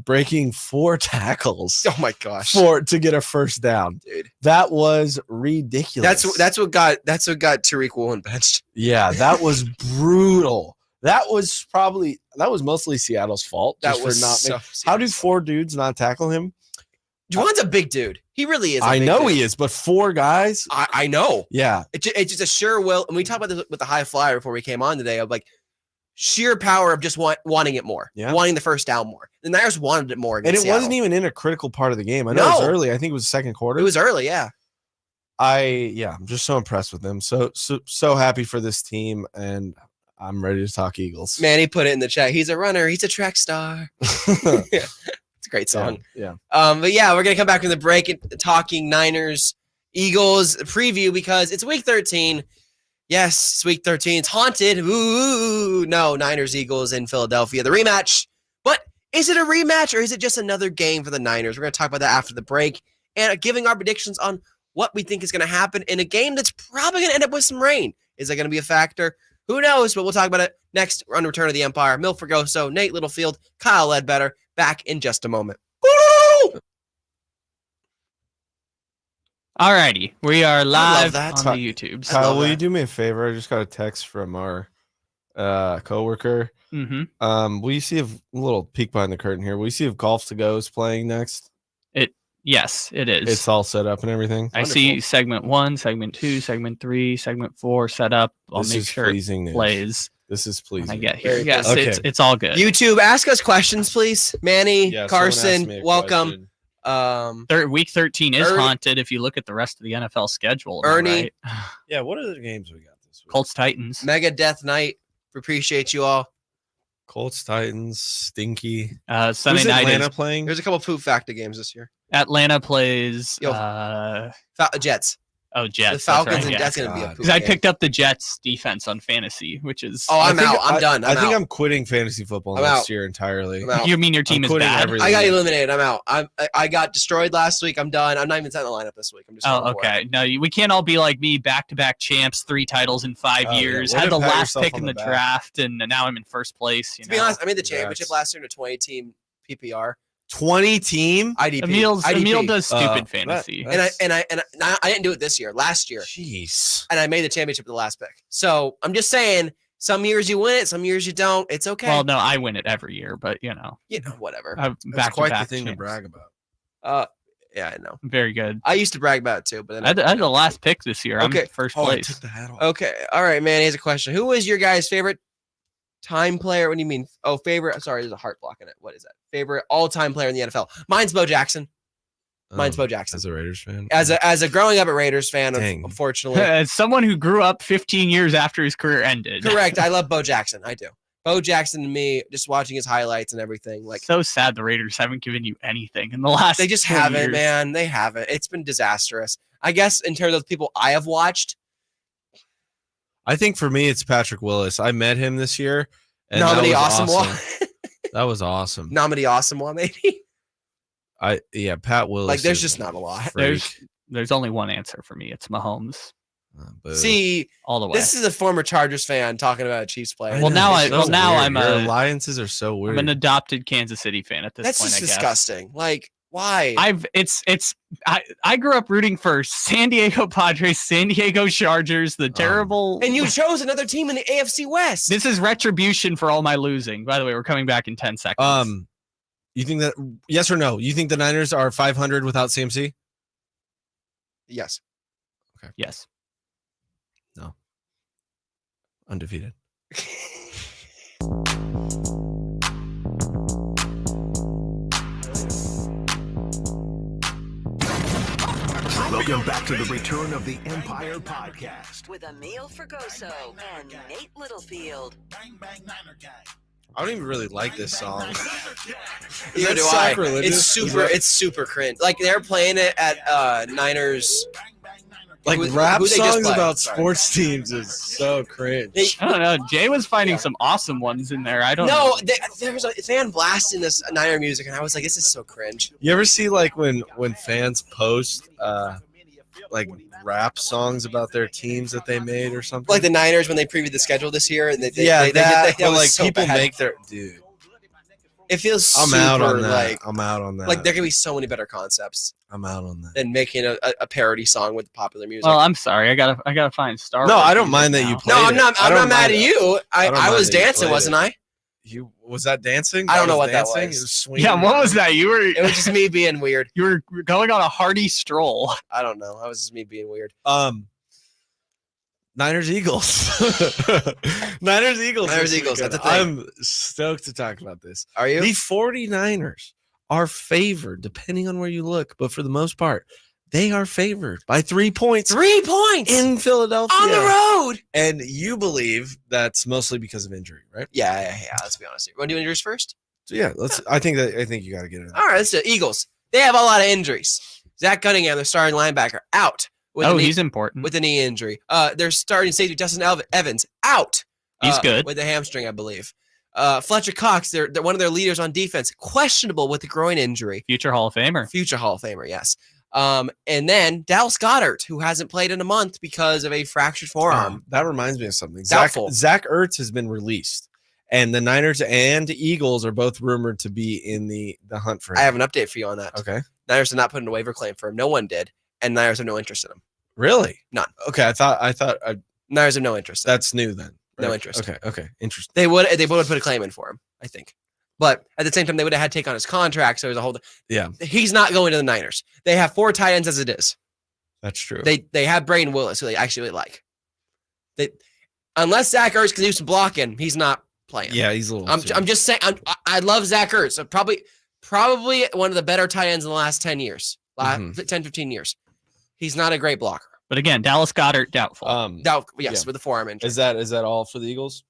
breaking 4 tackles. Oh my gosh. To get a first down. Dude. That was ridiculous. That's what got Tariq Woolen benched. Yeah, that was brutal. That was mostly Seattle's fault. How do 4 dudes not tackle him? Juwan's a big dude. He really is. I know he is, but 4 guys. I know. Yeah, it's just a sure will. And we talked about this with the high flyer before we came on today. Of like sheer power of just wanting it more, wanting the first down more. The Niners wanted it more, and it Seattle. wasn't even in a critical part of the game. I know it was early. I think it was the second quarter. It was early, yeah. I'm just so impressed with them. So happy for this team, and I'm ready to talk Eagles. Manny put it in the chat. He's a runner. He's a track star. It's a great song. Yeah. But yeah, we're gonna come back from the break and talking Niners, Eagles preview because it's week 13. Yes, it's week 13. It's haunted. Ooh, no, Niners, Eagles in Philadelphia. The rematch. But is it a rematch or is it just another game for the Niners? We're gonna talk about that after the break and giving our predictions on what we think is gonna happen in a game that's probably gonna end up with some rain. Is that gonna be a factor? Who knows? But we'll talk about it next on Return of the Empire. Mil Fergoso, Nate Littlefield, Kyle Ledbetter. Back in just a moment. Woo! Alrighty, we are live that. on the YouTubes. Kyle, will you do me a favor? I just got a text from our coworker. Mm-hmm. Will you see if a little peek behind the curtain here? Will you see if Golf to Go is playing next? Yes, it is. It's all set up and everything. I see segment 1, segment 2, segment 3, segment 4 set up. I'll make sure it plays. This is pleasing. When I get here. Very Yes, okay. it's all good. YouTube, ask us questions, please. Manny, Yeah, Carson, welcome. Week 13 is Ernie- haunted if you look at the rest of the NFL schedule. Ernie. Right? Yeah, what other games we got this week? Colts Titans. Mega Death Night. We appreciate you all. Colts, Titans, Stinky. Sunday Who's night Atlanta is playing? There's a couple of Foo Factor games this year. Atlanta plays Jets. Jets. The Falcons that's and right, Jets yeah. going to be a Foo Because I game. picked up the Jets defense on fantasy, which is I'm out. I'm done. I think out. I'm quitting fantasy football I'm next out. year entirely. I'm out. you mean your team I'm is quitting bad? everything. I got eliminated. I'm out. I got destroyed last week. I'm done. I'm not even setting the lineup this week. I'm just going for it. Okay. No, we can't all be like me, back-to-back champs, 3 titles in 5 Oh, yeah. years. Way Had to the pat last yourself pick on in the the back. draft, and now I'm in first place. To be honest, I made the Congrats. championship last year in a 20-team PPR. 20 team. IDP. Emil does stupid Uh, fantasy. that- And I didn't do it this year. Last year, Jeez. and I made the championship with the last pick. So I'm just saying, some years you win it, some years you don't. It's okay. Well, no, I win it every year, but Whatever. I've That's back quite to the back thing to champs. brag about. Yeah, I know. Very good. I used to brag about it too, but then I had the last pick this year. Okay. I'm first Oh, I place. took the hat off. Okay. All right, man. Here's a question. Who is your guys' favorite time player? What do you mean? Oh, favorite. Sorry, there's a heart block in it. What is that? Favorite all-time player in the NFL? Mine's Bo Jackson. Mine's Bo Jackson. As a Raiders fan. As a growing up a Raiders fan, Dang. unfortunately. As someone who grew up 15 years after his career ended. Correct. I love Bo Jackson. I do. Bo Jackson to me, just watching his highlights and everything. Like, So sad the Raiders haven't given you anything in the last. they just 10 haven't, years. man. They haven't. It's been disastrous. I guess in terms of people I have watched, I think for me, it's Patrick Willis. I met him this year. And Nomedy that was Awesome. That was awesome. Nomedy Awesome one, maybe. Pat Willis. Like, there's is just not a lot. freak. There's only one answer for me. It's Mahomes Boo. See, all the way. this is a former Chargers fan talking about a Chiefs player. Well, now I- well, now weird. I'm Your a- alliances are so weird. I'm an adopted Kansas City fan at this That's point. just I guess. disgusting. Like, why? I grew up rooting for San Diego Padres, San Diego Chargers, the terrible. And you chose another team in the AFC West. This is retribution for all my losing. By the way, we're coming back in 10 seconds. You think that yes or no? You think the Niners are 500 without CMC? Yes. Yes. Undefeated. Welcome back to the Return of the Empire podcast. With Emil Fergoso and Nate Littlefield. I don't even really like this song. Neither do I. It's super cringe. Like, they're playing it at Niners. Like Who- rap who they just songs play? about Sorry. sports teams is so cringe. I don't know. Jay was finding some awesome ones in there. I don't No, know. there was a fan blasting this Niner music, and I was like, this is so cringe. You ever see like when fans post like rap songs about their teams that they made or something? Like the Niners when they previewed the schedule this year, and that that was like so people bad. make their dude. It feels I'm super out on that. like I'm out on that. like there can be so many better concepts I'm out on that. than making a parody song with popular music. Well, I'm sorry. I gotta find Star No, Wars I don't music mind that now. you play. no, I'm not. I I'm don't not mad mind at it. you. I don't I mind was that you dancing, played wasn't I? You was that dancing? I don't know what that dancing? was. It was swinging. Yeah, what was that? You were It was just me being weird. you were going on a hearty stroll. I don't know. That was just me being weird. Niners Eagles. Niners Eagles. Niners this Eagles, weekend. that's a thing. I'm stoked to talk about this. Are you? The 49ers are favored, depending on where you look, but for the most part, they are favored by 3 points 3 points in Philadelphia. on the road. And you believe that's mostly because of injury, right? Yeah. Let's be honest here. Want to do injuries first? So yeah, I think you got to get it. All right, let's do it. Eagles. They have a lot of injuries. Zach Cunningham, their starting linebacker, out with a knee, He's important. with a knee injury. Their starting safety Justin Evans out. He's good. With a hamstring, I believe. Fletcher Cox, they're one of their leaders on defense, questionable with a groin injury. Future Hall of Famer. Future Hall of Famer, yes. And then Dallas Goedert, who hasn't played in a month because of a fractured forearm. That reminds me of something. Doubtful. Zach Ertz has been released, and the Niners and Eagles are both rumored to be in the hunt for him. I have an update for you on that. Okay. Niners did not put in a waiver claim for him. No one did, and Niners have no interest in him. Really? None. Okay, I thought Niners have no interest. that's new then. No Right. interest. Okay, interesting. They would put a claim in for him, I think. But at the same time, they would have had to take on his contract. So there's a whole. Yeah, He's not going to the Niners. They have 4 tight ends as it is. that's true. They have Braden Willis, who they actually like. Unless Zach Ertz can do some blocking, he's not playing. Yeah, he's a little. I'm just saying. I love Zach Ertz. So probably one of the better tight ends in the last 10 years, 10, 15 years. He's not a great blocker. But again, Dallas Goedert doubtful. Yes, Yeah. with the forearm injury. Is that all for the Eagles?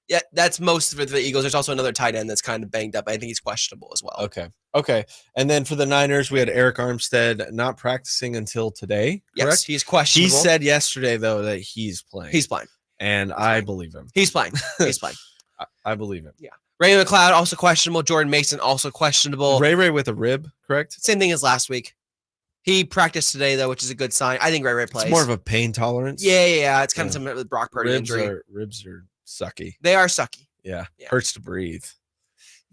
Yeah, that's most for the Eagles. There's also another tight end that's kind of banged up. I think he's questionable as well. Okay. And then for the Niners, we had Eric Armstead not practicing until today. Yes, Correct? he's He questionable. said yesterday though that he's playing. he's playing. And I believe him. He's playing. He's playing. I believe him. Ray McLeod also questionable. Jordan Mason also questionable. Ray with a rib, correct? Same thing as last week. He practiced today though, which is a good sign. I think Ray plays. It's more of a pain tolerance. Yeah. It's kind of similar with Brock Purdy Ribs injury. ribs are sucky. They are sucky. Yeah. Yeah. Hurts to breathe.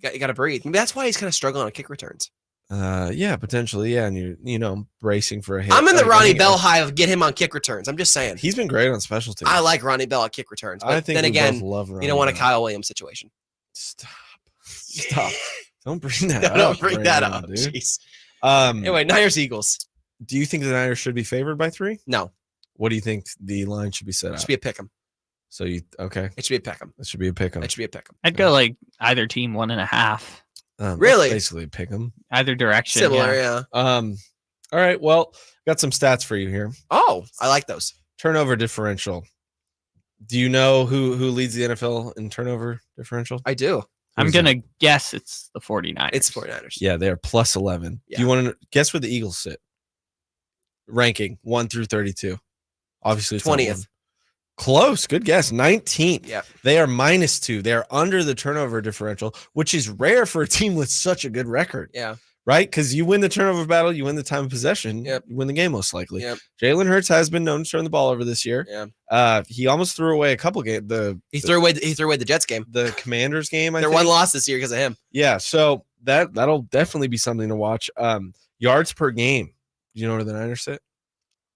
You got to breathe. Maybe that's why he's kind of struggling on kick returns. Yeah, potentially. Yeah, and you're bracing for a hit. I'm in the Like, Ronnie Bell hive. Get him on kick returns. I'm just saying. He's been great on special teams. I like Ronnie Bell at kick returns. But I think then we again, both love you don't want a Ronnie Bell. Kyle Williams situation. Stop. Don't bring that up. Don't bring that Brandon, up. dude. Jeez. Um, Anyway, Niners Eagles. do you think the Niners should be favored by 3? No, What do you think the line should be set it at? should be a pick 'em. So okay, It should be a pick 'em. it should be a pick 'em. It should be a pick 'em. I'd go like either team 1.5, Really? Basically pick 'em. either direction. Similar, yeah. yeah. All right. Well, got some stats for you here. Oh, I like those. Turnover differential. Do you know who leads the NFL in turnover differential? I do. I'm Who's going that? to guess it's the 49ers. It's 49ers. Yeah, they're plus 11. Yeah. Do you want to guess where the Eagles sit? Ranking 1 through 32. Obviously, it's not 20th. one. Close. Good guess. 19th. Yeah. They are -2. They are under the turnover differential, which is rare for a team with such a good record. Yeah. Right? Because you win the turnover battle, you win the time of possession, Yep. you win the game most likely. Yep. Jalen Hurts has been known to turn the ball over this year. Yeah. He almost threw away a couple games. He threw away the Jets game. The Commanders game. I They're think. one loss this year because of him. Yeah, so that'll definitely be something to watch. Yards per game. Do you know where the Niners sit?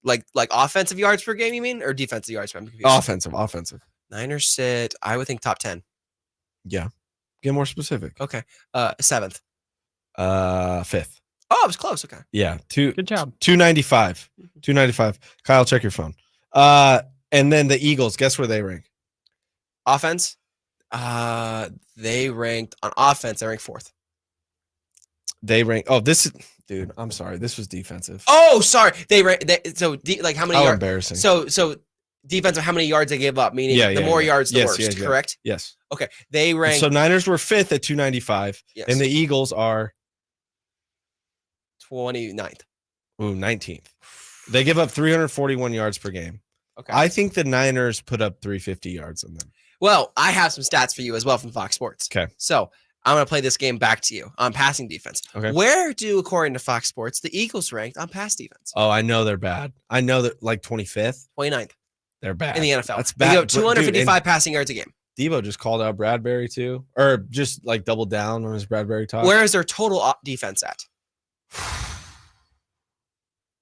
Like offensive yards per game, you mean, or defensive yards per game? Offensive. Niners sit, I would think top 10. Yeah. Get more specific. Okay. 7th. 5th. Oh, it was close. Okay. Yeah. Good job. 295. 295. Kyle, check your phone. And then the Eagles, guess where they rank? Offense. They ranked on offense. They ranked 4th. They rank. Oh, this is, dude. I'm sorry. This was defensive. Oh, sorry. Like how many How yards? embarrassing. So defensive, how many yards they gave up? Meaning the more yards, the worst. Correct. Yes. Okay. They ranked. So Niners were 5th at 295, Yes. and the Eagles are 29th. 19th. They give up 341 yards per game. Okay. I think the Niners put up 350 yards on them. Well, I have some stats for you as well from Fox Sports. Okay. So I'm going to play this game back to you on passing defense. Okay. Where do, according to Fox Sports, the Eagles ranked on pass defense? Oh, I know they're bad. I know that like 25th. 29th They're bad in the NFL. That's They bad. give up 255 passing yards a game. Debo just called out Bradbury too, or just like doubled down on his Bradbury talk. Where is their total defense at?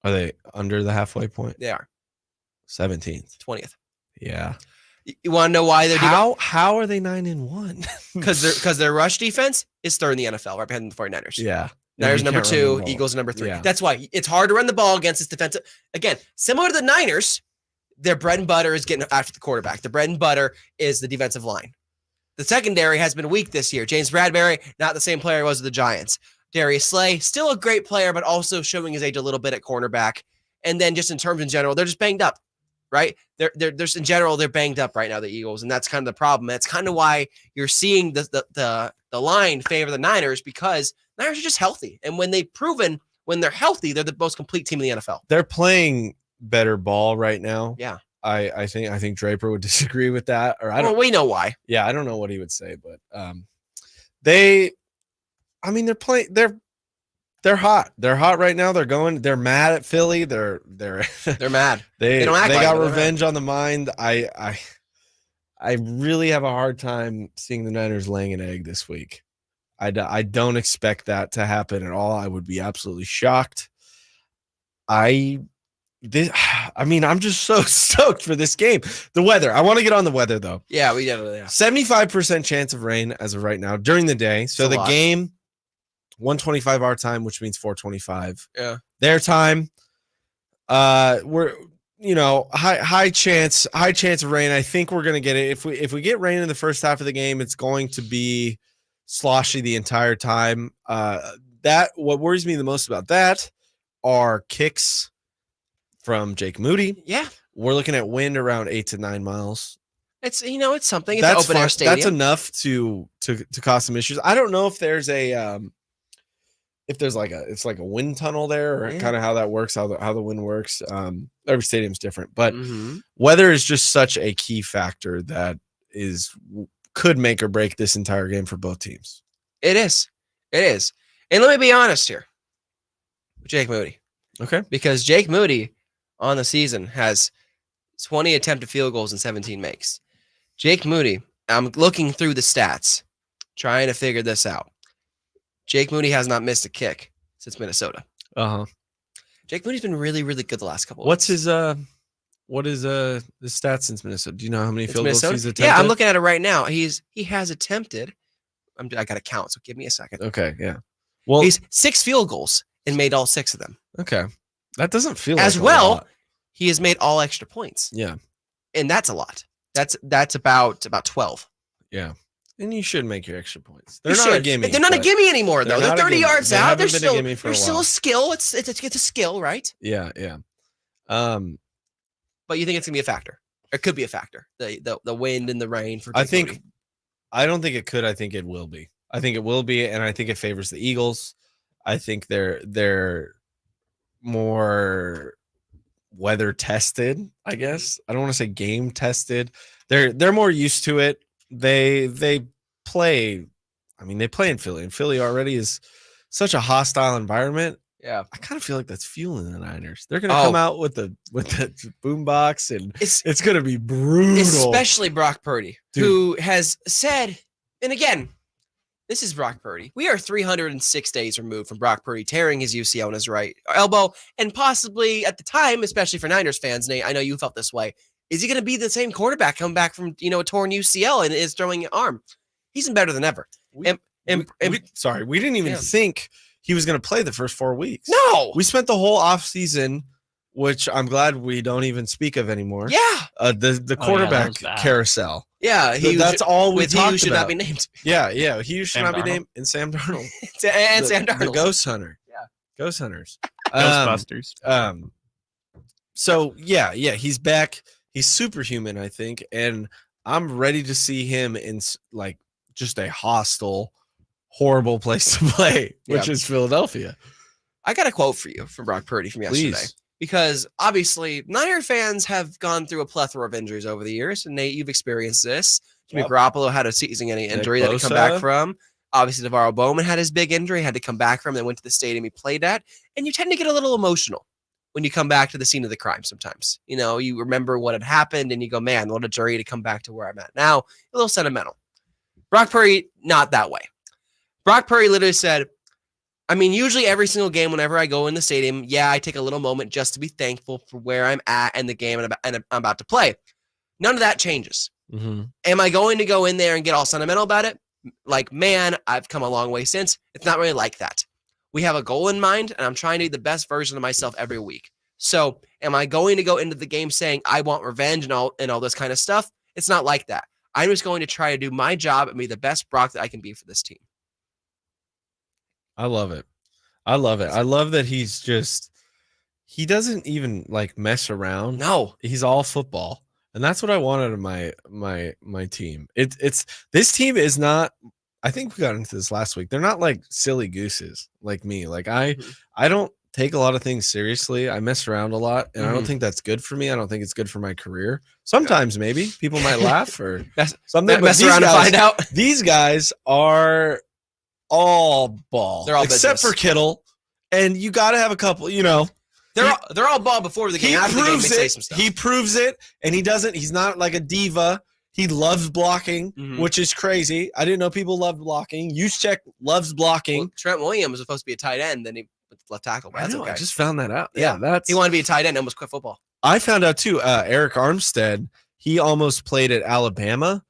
Are they under the halfway point? They are 17th. 20th. Yeah. You want to know why they're How are they 9-1? because their rush defense is 3rd in the NFL, right behind the 49ers. Yeah. Niners You number can't run the 2, ball. Eagles number 3. Yeah. That's why it's hard to run the ball against this defensive. Again, similar to the Niners, their bread and butter is getting after the quarterback. The bread and butter is the defensive line. The secondary has been weak this year. James Bradbury, not the same player he was with the Giants. Darius Slay, still a great player, but also showing his age a little bit at cornerback. And then just in terms in general, they're just banged up, right? They're just in general, they're banged up right now, the Eagles, and that's kind of the problem. That's kind of why you're seeing the line favor the Niners, because Niners are just healthy. And when they've proven when they're healthy, they're the most complete team in the NFL. They're playing better ball right now. Yeah. I think Draper would disagree with that, or I don't. Well, we know why. Yeah, I don't know what he would say, but they're playing. They're hot. They're hot right now. They're mad at Philly. They're mad. They don't act they like got it, they're revenge on the mind. I really have a hard time seeing the Niners laying an egg this week. I don't expect that to happen at all. I would be absolutely shocked. I'm just so stoked for this game. The weather. I want to get on the weather though. Yeah, we definitely. 75% chance of rain as of right now during the day. So That's a the lot. game, 1:25 our time, which means 4:25 Yeah. their time. We're high chance of rain. I think we're gonna get it. If we get rain in the first half of the game, it's going to be sloshy the entire time. What worries me the most about that are kicks from Jake Moody. Yeah. We're looking at wind around 8 to 9 miles. It's something. It's That's an open air fine. stadium. That's enough to cause some issues. I don't know if there's a it's like a wind tunnel there, or Yeah. kind of how that works, how the wind works. Every stadium's different, but Mhm. weather is just such a key factor that could make or break this entire game for both teams. It is. And let me be honest here with Jake Moody, Okay. because Jake Moody on the season has 20 attempted field goals and 17 makes. Jake Moody, I'm looking through the stats, trying to figure this out. Jake Moody has not missed a kick since Minnesota. Uh-huh. Jake Mooney's been really, really good the last couple. What's weeks. his stats since Minnesota? Do you know how many It's field goals Minnesota? he's attempted? Yeah, I'm looking at it right now. He has attempted. I got to count, so give me a second. Okay, yeah. Well, He's 6 field goals and made all 6 of them. okay. That doesn't feel As like a well, lot. he has made all extra points. Yeah, And that's a lot. That's about 12. yeah. And you should make your extra points. You They're not a should. gimme. They're not a but- gimme anymore, though. They're not a 30 gimme. yards They out. haven't They're been a gimme for a still while. a skill. It's a skill, right? Yeah, yeah. But you think it's gonna be a factor? It could be a factor. The wind and the rain for. I Jake think. Mooney. I don't think it could. I think it will be. I think it will be, and I think it favors the Eagles. I think they're more weather tested. I guess I don't want to say game tested. They're more used to it. They play. I mean, they play in Philly, and Philly already is such a hostile environment. Yeah, I kind of feel like that's fueling the Niners. They're going to come out with the boombox, and it's going to be brutal. Especially Brock Purdy, Dude. who has said, and again, this is Brock Purdy. We are 306 days removed from Brock Purdy tearing his UCL on his right elbow, and possibly at the time, especially for Niners fans, Nate, I know you felt this way. Is he going to be the same quarterback coming back from a torn UCL and his throwing arm? He's been better than ever. We didn't even think he was going to play the first 4 weeks. No, we spent the whole offseason, which I'm glad we don't even speak of anymore. Yeah, the quarterback carousel. Yeah, that's all we talked should about. not be named. Yeah, he should not be named, and Sam Darnold and Sam Darnold, the Ghost Hunter. Yeah, Ghost Hunters, Ghostbusters. So yeah, he's back. He's superhuman, I think, and I'm ready to see him in like just a hostile, horrible place to play, which is Philadelphia. I got a quote for you from Brock Purdy from yesterday. Please. Because obviously Niner fans have gone through a plethora of injuries over the years. And Nate, you've experienced this. Jimmy Garoppolo had a season-ending injury that he come back from. Obviously, Navarro Bowman had his big injury, had to come back from, then went to the stadium he played at. And you tend to get a little emotional when you come back to the scene of the crime sometimes. You know, you remember what had happened and you go, man, what a journey to come back to where I'm at now. A little sentimental. Brock Purdy, not that way. Brock Purdy literally said, I mean, usually every single game, whenever I go in the stadium, I take a little moment just to be thankful for where I'm at and the game and I'm about to play. None of that changes. Mm-hmm. Am I going to go in there and get all sentimental about it? Like, man, I've come a long way since. It's not really like that. We have a goal in mind, and I'm trying to be the best version of myself every week. So am I going to go into the game saying I want revenge and all this kind of stuff? It's not like that. I'm just going to try to do my job and be the best Brock that I can be for this team. I love it. I love that he doesn't even like mess around. No, he's all football. And that's what I wanted in my team. It's this team is not, I think we got into this last week. They're not like silly gooses like me. Like I don't take a lot of things seriously. I mess around a lot, and I don't think that's good for me. I don't think it's good for my career. Sometimes maybe people might laugh or something. Mess around and find out. These guys are all ball. They're all except business. for Kittle, and you got to have a couple. You know, they're all ball before the game. He After proves the game, they say it. some stuff. He proves it, and he doesn't. He's not like a diva. He loves blocking, which is crazy. I didn't know people loved blocking. Juszczyk loves blocking. Well, Trent Williams was supposed to be a tight end, then he went to left tackle. But that's okay. I just found that out. Yeah, he wanted to be a tight end, almost quit football. I found out too. Eric Armstead, he almost played at Alabama,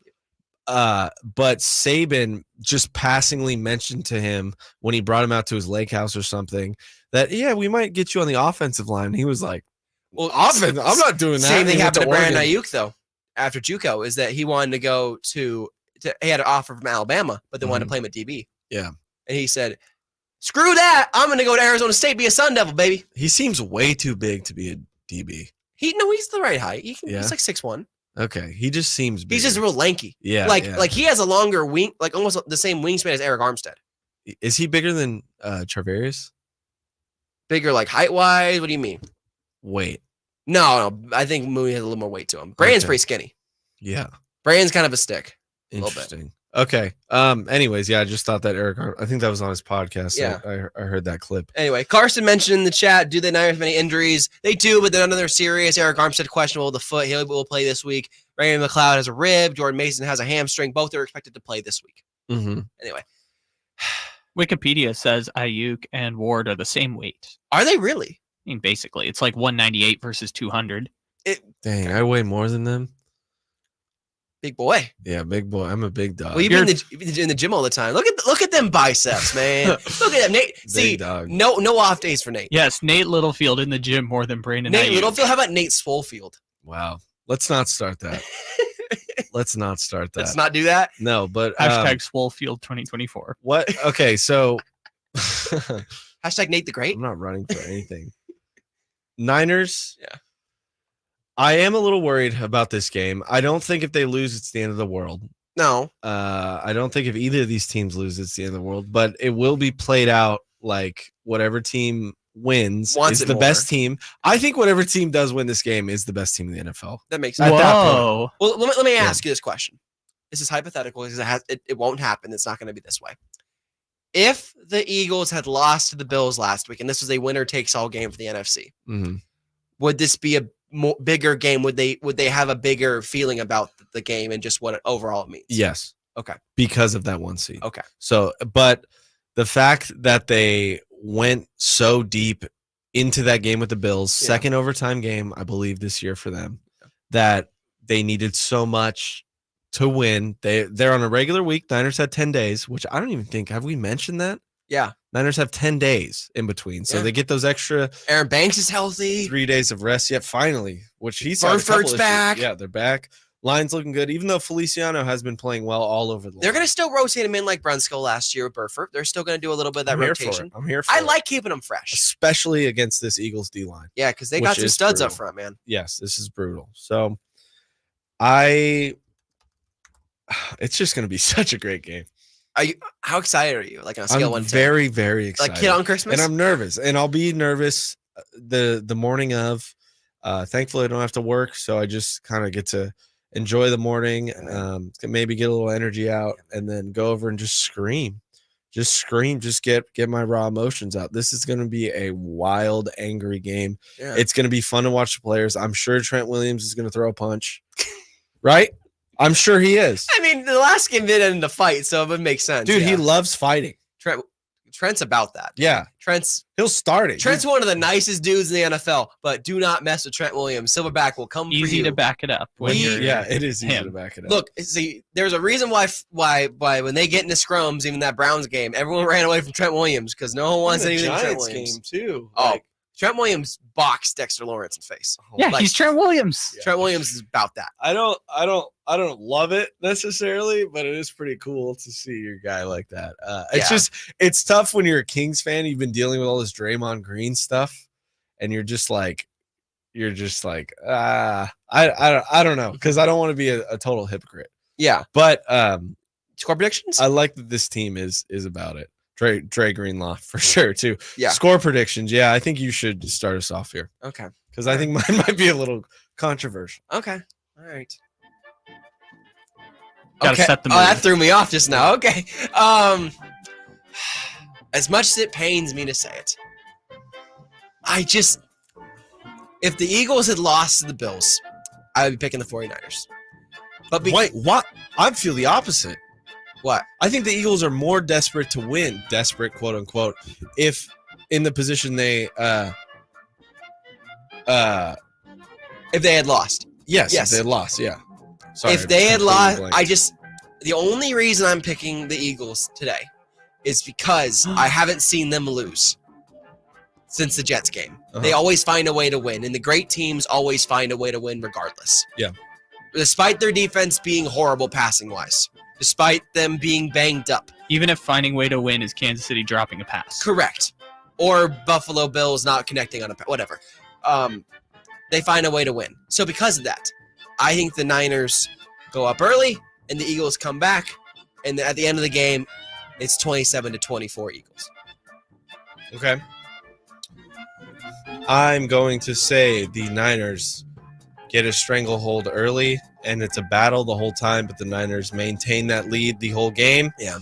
but Saban just passingly mentioned to him when he brought him out to his lake house or something that we might get you on the offensive line. He was like, "Well, offense, I'm not doing that." Same thing He went happened to Brandon Oregon. Ayuk though. After JUCO, is that he wanted to go to he had an offer from Alabama, but they wanted to play him at DB. Yeah, and he said, "Screw that! I'm going to go to Arizona State, be a Sun Devil, baby." He seems way too big to be a DB. He's the right height. He's like 6'1". Okay, he just seems bigger. He's just real lanky. Yeah, like he has a longer wing, like almost the same wingspan as Eric Armstead. Is he bigger than Charvarius? Bigger, like height wise? What do you mean? Weight. No. I think Mooney has a little more weight to him. Brandon's pretty skinny. Yeah. Brandon's kind of a stick. Interesting. Okay. Anyways, I just thought that I think that was on his podcast. So Yeah. I heard that clip. Anyway, Carson mentioned in the chat, do the Niners have any injuries? They do, but none of them are serious. Eric Armstead questionable with the foot. He will play this week. Randy McLeod has a rib. Jordan Mason has a hamstring. Both are expected to play this week. Mm-hmm. Anyway. Wikipedia says Ayuk and Ward are the same weight. Are they really? I mean, basically, it's like 198 versus 200. Dang, I weigh more than them. Big boy. Yeah, big boy. I'm a big dog. Well, you've been in the gym all the time. Look at them biceps, man. Look at them, Nate. See, dog. no off days for Nate. Yes, Nate Littlefield in the gym more than Brandon Nate Ayuk. Littlefield. How about Nate Swolefield? Wow. Let's not start that. Let's not start that. Let's not do that. No, but Hashtag Swolefield 2024. what? Okay, so Hashtag Nate the Great. I'm not running for anything. Niners. Yeah. I am a little worried about this game. I don't think if they lose, it's the end of the world. No. I don't think if either of these teams lose, it's the end of the world. But it will be played out like whatever team wins Wants is it the more. best team. I think whatever team does win this game is the best team in the NFL. That makes sense. At that point. Whoa. Well, let me ask you this question. This is hypothetical because it won't happen. It's not going to be this way. If the Eagles had lost to the Bills last week and this was a winner takes all game for the NFC, would this be a bigger game? Would they have a bigger feeling about the game and just what it overall means? Yes. Okay. Because of that one seed. Okay. So, but the fact that they went so deep into that game with the Bills, second overtime game, I believe this year for them, that they needed so much to win. They're on a regular week. Niners had 10 days, which I don't even think, have we mentioned that? Yeah. Niners have 10 days in between. So Yeah. they get those extra Aaron Banks is healthy. 3 days of rest. Yet finally, which he's had a couple Burford's issues. back. Yeah, they're back. Line's looking good, even though Feliciano has been playing well all over the line. They're going to still rotate him in like Brunskill last year with Burford. They're still going to do a little bit of that I'm here for rotation. it. I'm here for I it. like keeping them fresh. Especially against this Eagles D line. Yeah, because they got Which some is studs up brutal. front, man. Yes, this is brutal. So it's just going to be such a great game. How excited are you? Like on a scale I'm of 1 to 10? very, very excited. Like kid on Christmas? And I'm nervous. And I'll be nervous the morning of. Thankfully, I don't have to work, so I just kind of get to enjoy the morning, maybe get a little energy out, and then go over and just scream. Just get my raw emotions out. This is going to be a wild, angry game. Yeah. It's going to be fun to watch the players. I'm sure Trent Williams is going to throw a punch, right? I'm sure he is. I mean, the last game did end in a fight, so it would make sense. Dude, yeah. he loves fighting. Trent's about that. Yeah. He'll start it. Trent's one of the nicest dudes in the NFL, but do not mess with Trent Williams. Silverback will come for you. Easy to back it up. When you're it is easy him. to back it up. Look, see, there's a reason why when they get into scrums, even that Browns game, everyone ran away from Trent Williams because no one wants anything to Trent Williams. Game too. Oh, Trent Williams boxed Dexter Lawrence in face. Yeah, Like, he's Trent Williams. Trent Williams is about that. I don't love it necessarily, but it is pretty cool to see your guy like that. It's tough when you're a Kings fan. You've been dealing with all this Draymond Green stuff, and you're just like, I don't know, because I don't want to be a total hypocrite. Yeah, but score predictions. I like that this team is about it. Dre Greenlaw for sure too. Yeah. Score predictions. Yeah, I think you should start us off here. Okay. Because I think mine might be a little controversial. Okay. All right. Gotta set the mood. Oh, that threw me off just now. Okay. As much as it pains me to say it, if the Eagles had lost to the Bills, I would be picking the 49ers. But Wait, what? I feel the opposite. What? I think the Eagles are more desperate to win, desperate, quote unquote, if in the position they if they had lost. Yes. Yes. If they had lost, yeah. Sorry, If they had lost, blanked. the only reason I'm picking the Eagles today is because I haven't seen them lose since the Jets game. They always find a way to win, and the great teams always find a way to win regardless. Yeah. Despite their defense being horrible passing-wise, despite them being banged up. Even if finding way to win is Kansas City dropping a pass. Correct. Or Buffalo Bills not connecting on whatever. They find a way to win. So because of that, I think the Niners go up early and the Eagles come back. And at the end of the game, it's 27-24 Eagles. Okay. I'm going to say the Niners get a stranglehold early, and it's a battle the whole time, but the Niners maintain that lead the whole game. Yeah.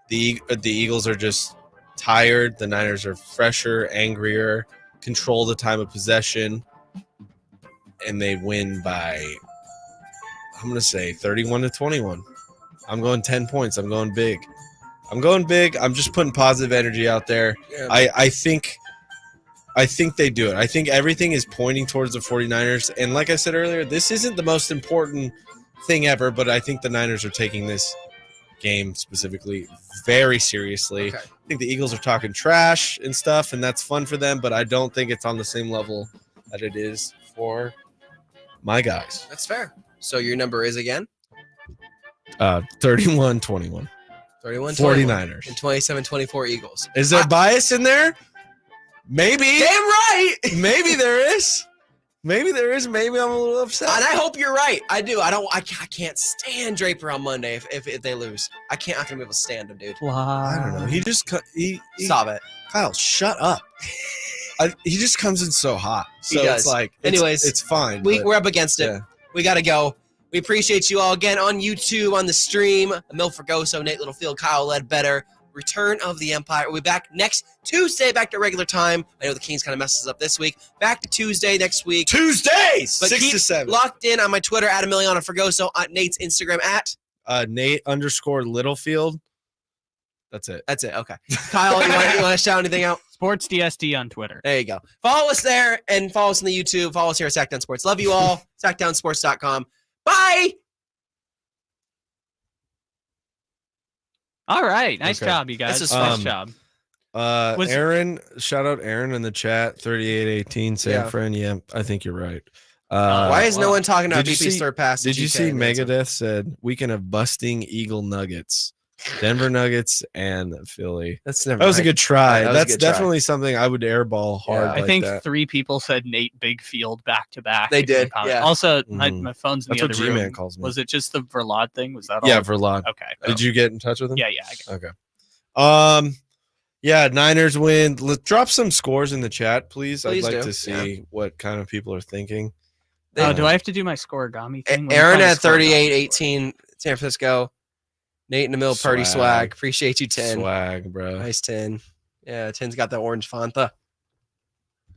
The Eagles are just tired. The Niners are fresher, angrier, control the time of possession, and they win by, I'm going to say 31-21. I'm going 10 points. I'm going big. I'm going big. I'm just putting positive energy out there. Yeah. I think they do it. I think everything is pointing towards the 49ers. And like I said earlier, this isn't the most important thing ever, but I think the Niners are taking this game specifically very seriously. Okay. I think the Eagles are talking trash and stuff, and that's fun for them, but I don't think it's on the same level that it is for my guys. That's fair. So your number is again? 31-21. 31 49ers. and 27-24 Eagles. Is there bias in there? Maybe. Damn right. Maybe there is. Maybe there is. Maybe I'm a little upset. And I hope you're right. I do. I can't stand Draper on Monday if they lose. I'm not gonna be able to stand him, dude. I don't know. He just Stop it. Kyle, shut up. He just comes in so hot. So He does. it's like Anyways, it's fine. We're up against it. Yeah. We gotta go. We appreciate you all again on YouTube, on the stream. Amil Fergoso, Nate Littlefield, Kyle Ledbetter. Return of the Empire. We'll be back next Tuesday, back to regular time. I know the Kings kind of messes up this week. Back to Tuesday next week. Tuesdays, But 6 keep to 7. locked in on my Twitter at Emiliano Fergoso, on Nate's Instagram at. Nate_Littlefield. That's it. That's it. Okay. Kyle, you want to shout anything out? Sports DSD on Twitter. There you go. Follow us there and follow us on the YouTube. Follow us here at Sackdown Sports. Love you all. Sackdownsports.com. Bye. All right. Nice Okay. job, you guys. This is nice fun. job. Was- Aaron, shout out Aaron in the chat. 3818 San Yeah. Fran. Yeah, I think you're right. Why is no one talking about Did you BP's see- third pass? Did you see Megadeth said weekend of busting Eagle Nuggets, Denver Nuggets, and Philly? That's never. That was a good try. Yeah, that was a That's good try. definitely something I would airball hard. Yeah. I like think that. 3 people said Nate Bigfield back to back. They in the did, comment. yeah. Also, my Mhm. phone's in That's the what other G-Man room. calls me. Was it just the Verlad thing? Was that all? Yeah, Verlad. Okay. Did you get in touch with him? Yeah, I got it. Okay. Yeah, Niners win. Drop some scores in the chat, please. Please I'd like do. to see what kind of people are thinking. Do I have to do my scoregami thing? Let me Aaron find at the scoregami. 38-18 San Francisco. Nate and Amil Purdy swag. Appreciate you, 10. Swag, bro. Nice 10. Yeah, 10's got that orange Fanta.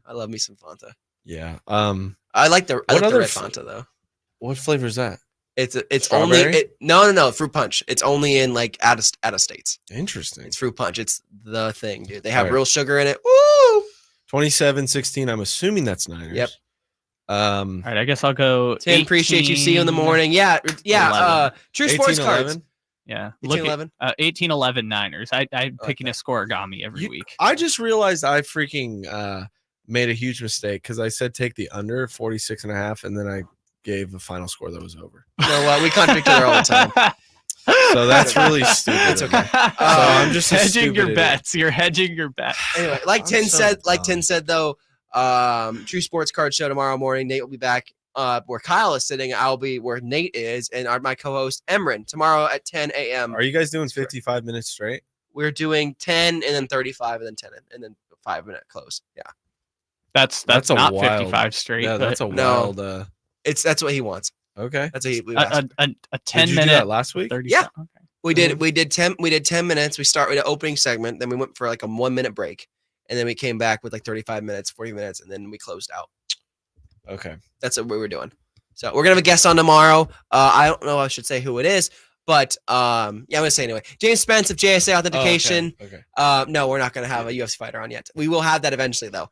I love me some Fanta. Yeah. I like the other red Fanta though. What flavor is that? It's Strawberry? only no fruit punch. It's only in like out of states. Interesting. It's fruit punch. It's the thing, dude. They have Alright. real sugar in it. Woo! 27-16. I'm assuming that's Niners. Yep. All right, I guess I'll go. 10, appreciate you. See you in the 18, morning. Yeah. 11. True sports cards. 18-11. Yeah, 18-11. 18-11 Niners. I'm like picking that. a scoregami every week. I just realized I freaking made a huge mistake because I said take the under 46.5, and then I gave a final score that was over. You know what? We contradict each other all the time. So that's really stupid. It's of me. okay. I'm just a hedging stupid your idiot. bets. You're hedging your bets. Anyway, like I'm 10 so said, dumb. True Sports Card Show tomorrow morning. Nate will be back where Kyle is sitting. I'll be where Nate is, and my co-host Emran tomorrow at 10 a.m. Are you guys doing 55 minutes straight? We're doing 10 and then 35 and then 10 and then 5-minute close. Yeah, That's That's a not wild- 55 straight. Yeah, that's a No. wild. that's what he wants. Okay. That's what he. a 10 Did you do minute that last week? 30 Yeah. Okay. We did 10 minutes. We start with an opening segment, then we went for like a 1 minute break, and then we came back with like 35 minutes, 40 minutes, and then we closed out. Okay. That's what we were doing. So we're gonna have a guest on tomorrow. I don't know if I should say who it is, but yeah, I'm gonna say anyway. James Spence of JSA Authentication. Okay. No, we're not gonna have a UFC fighter on yet. We will have that eventually though.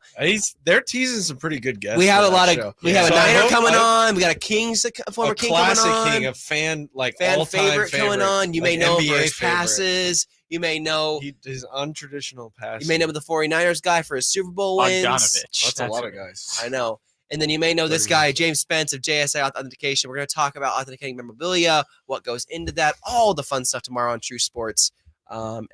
They're teasing some pretty good guests. We have for a that lot of show. we have So a I Niner hope- coming I- on. We got a Kings, a former a King classic coming on. King, a fan Fan all-time favorite coming on. You may like know him for NBA his favorite. passes. You may know His untraditional pass. you may know the 49ers guy for his Super Bowl wins. Bogdanovich. That's a lot of guys. I know. And then you may know this Pretty guy, much. James Spence of JSA Authentication. We're going to talk about authenticating memorabilia, what goes into that, all the fun stuff tomorrow on True Sports.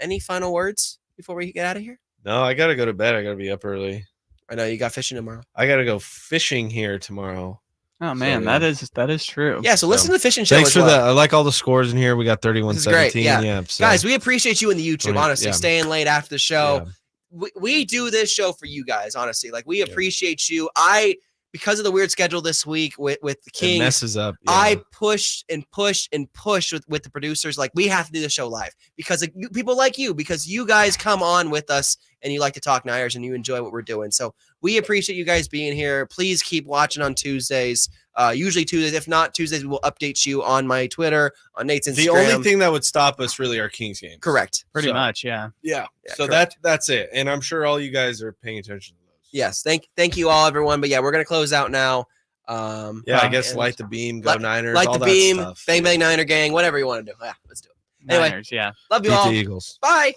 Any final words before we get out of here? No, I gotta go to bed. I gotta be up early. I know you got fishing tomorrow. I gotta go fishing here tomorrow. Oh man, yeah. that is true. Yeah, so listen to the fishing show. Thanks as for well. that. I like all the scores in here. We got 31-17. This is great, yeah. So, Guys, we appreciate you in the YouTube, 20 honestly, yeah. staying late after the show. yeah. We do this show for you guys, honestly. Like, we appreciate you. I because of the weird schedule this week with the It Kings, messes up. I pushed and pushed and pushed with the producers. Like, we have to do the show live because of people like you, because you guys come on with us and you like to talk Niners and you enjoy what we're doing. So we appreciate you guys being here. Please keep watching on Tuesdays. Usually Tuesdays. If not Tuesdays, we will update you on my Twitter, on Nate's Instagram. The only thing that would stop us really are Kings games. Correct. Pretty much, yeah. Yeah. So correct. that's it. And I'm sure all you guys are paying attention to those. Yes. Thank you all, everyone. But yeah, we're going to close out now. I guess light the beam, go Niners, light all the that beam, stuff. bang, bang, Niner gang, whatever you want to do. Yeah, let's do it. Anyway, Niners, yeah. love you Beat all. the Eagles. Bye.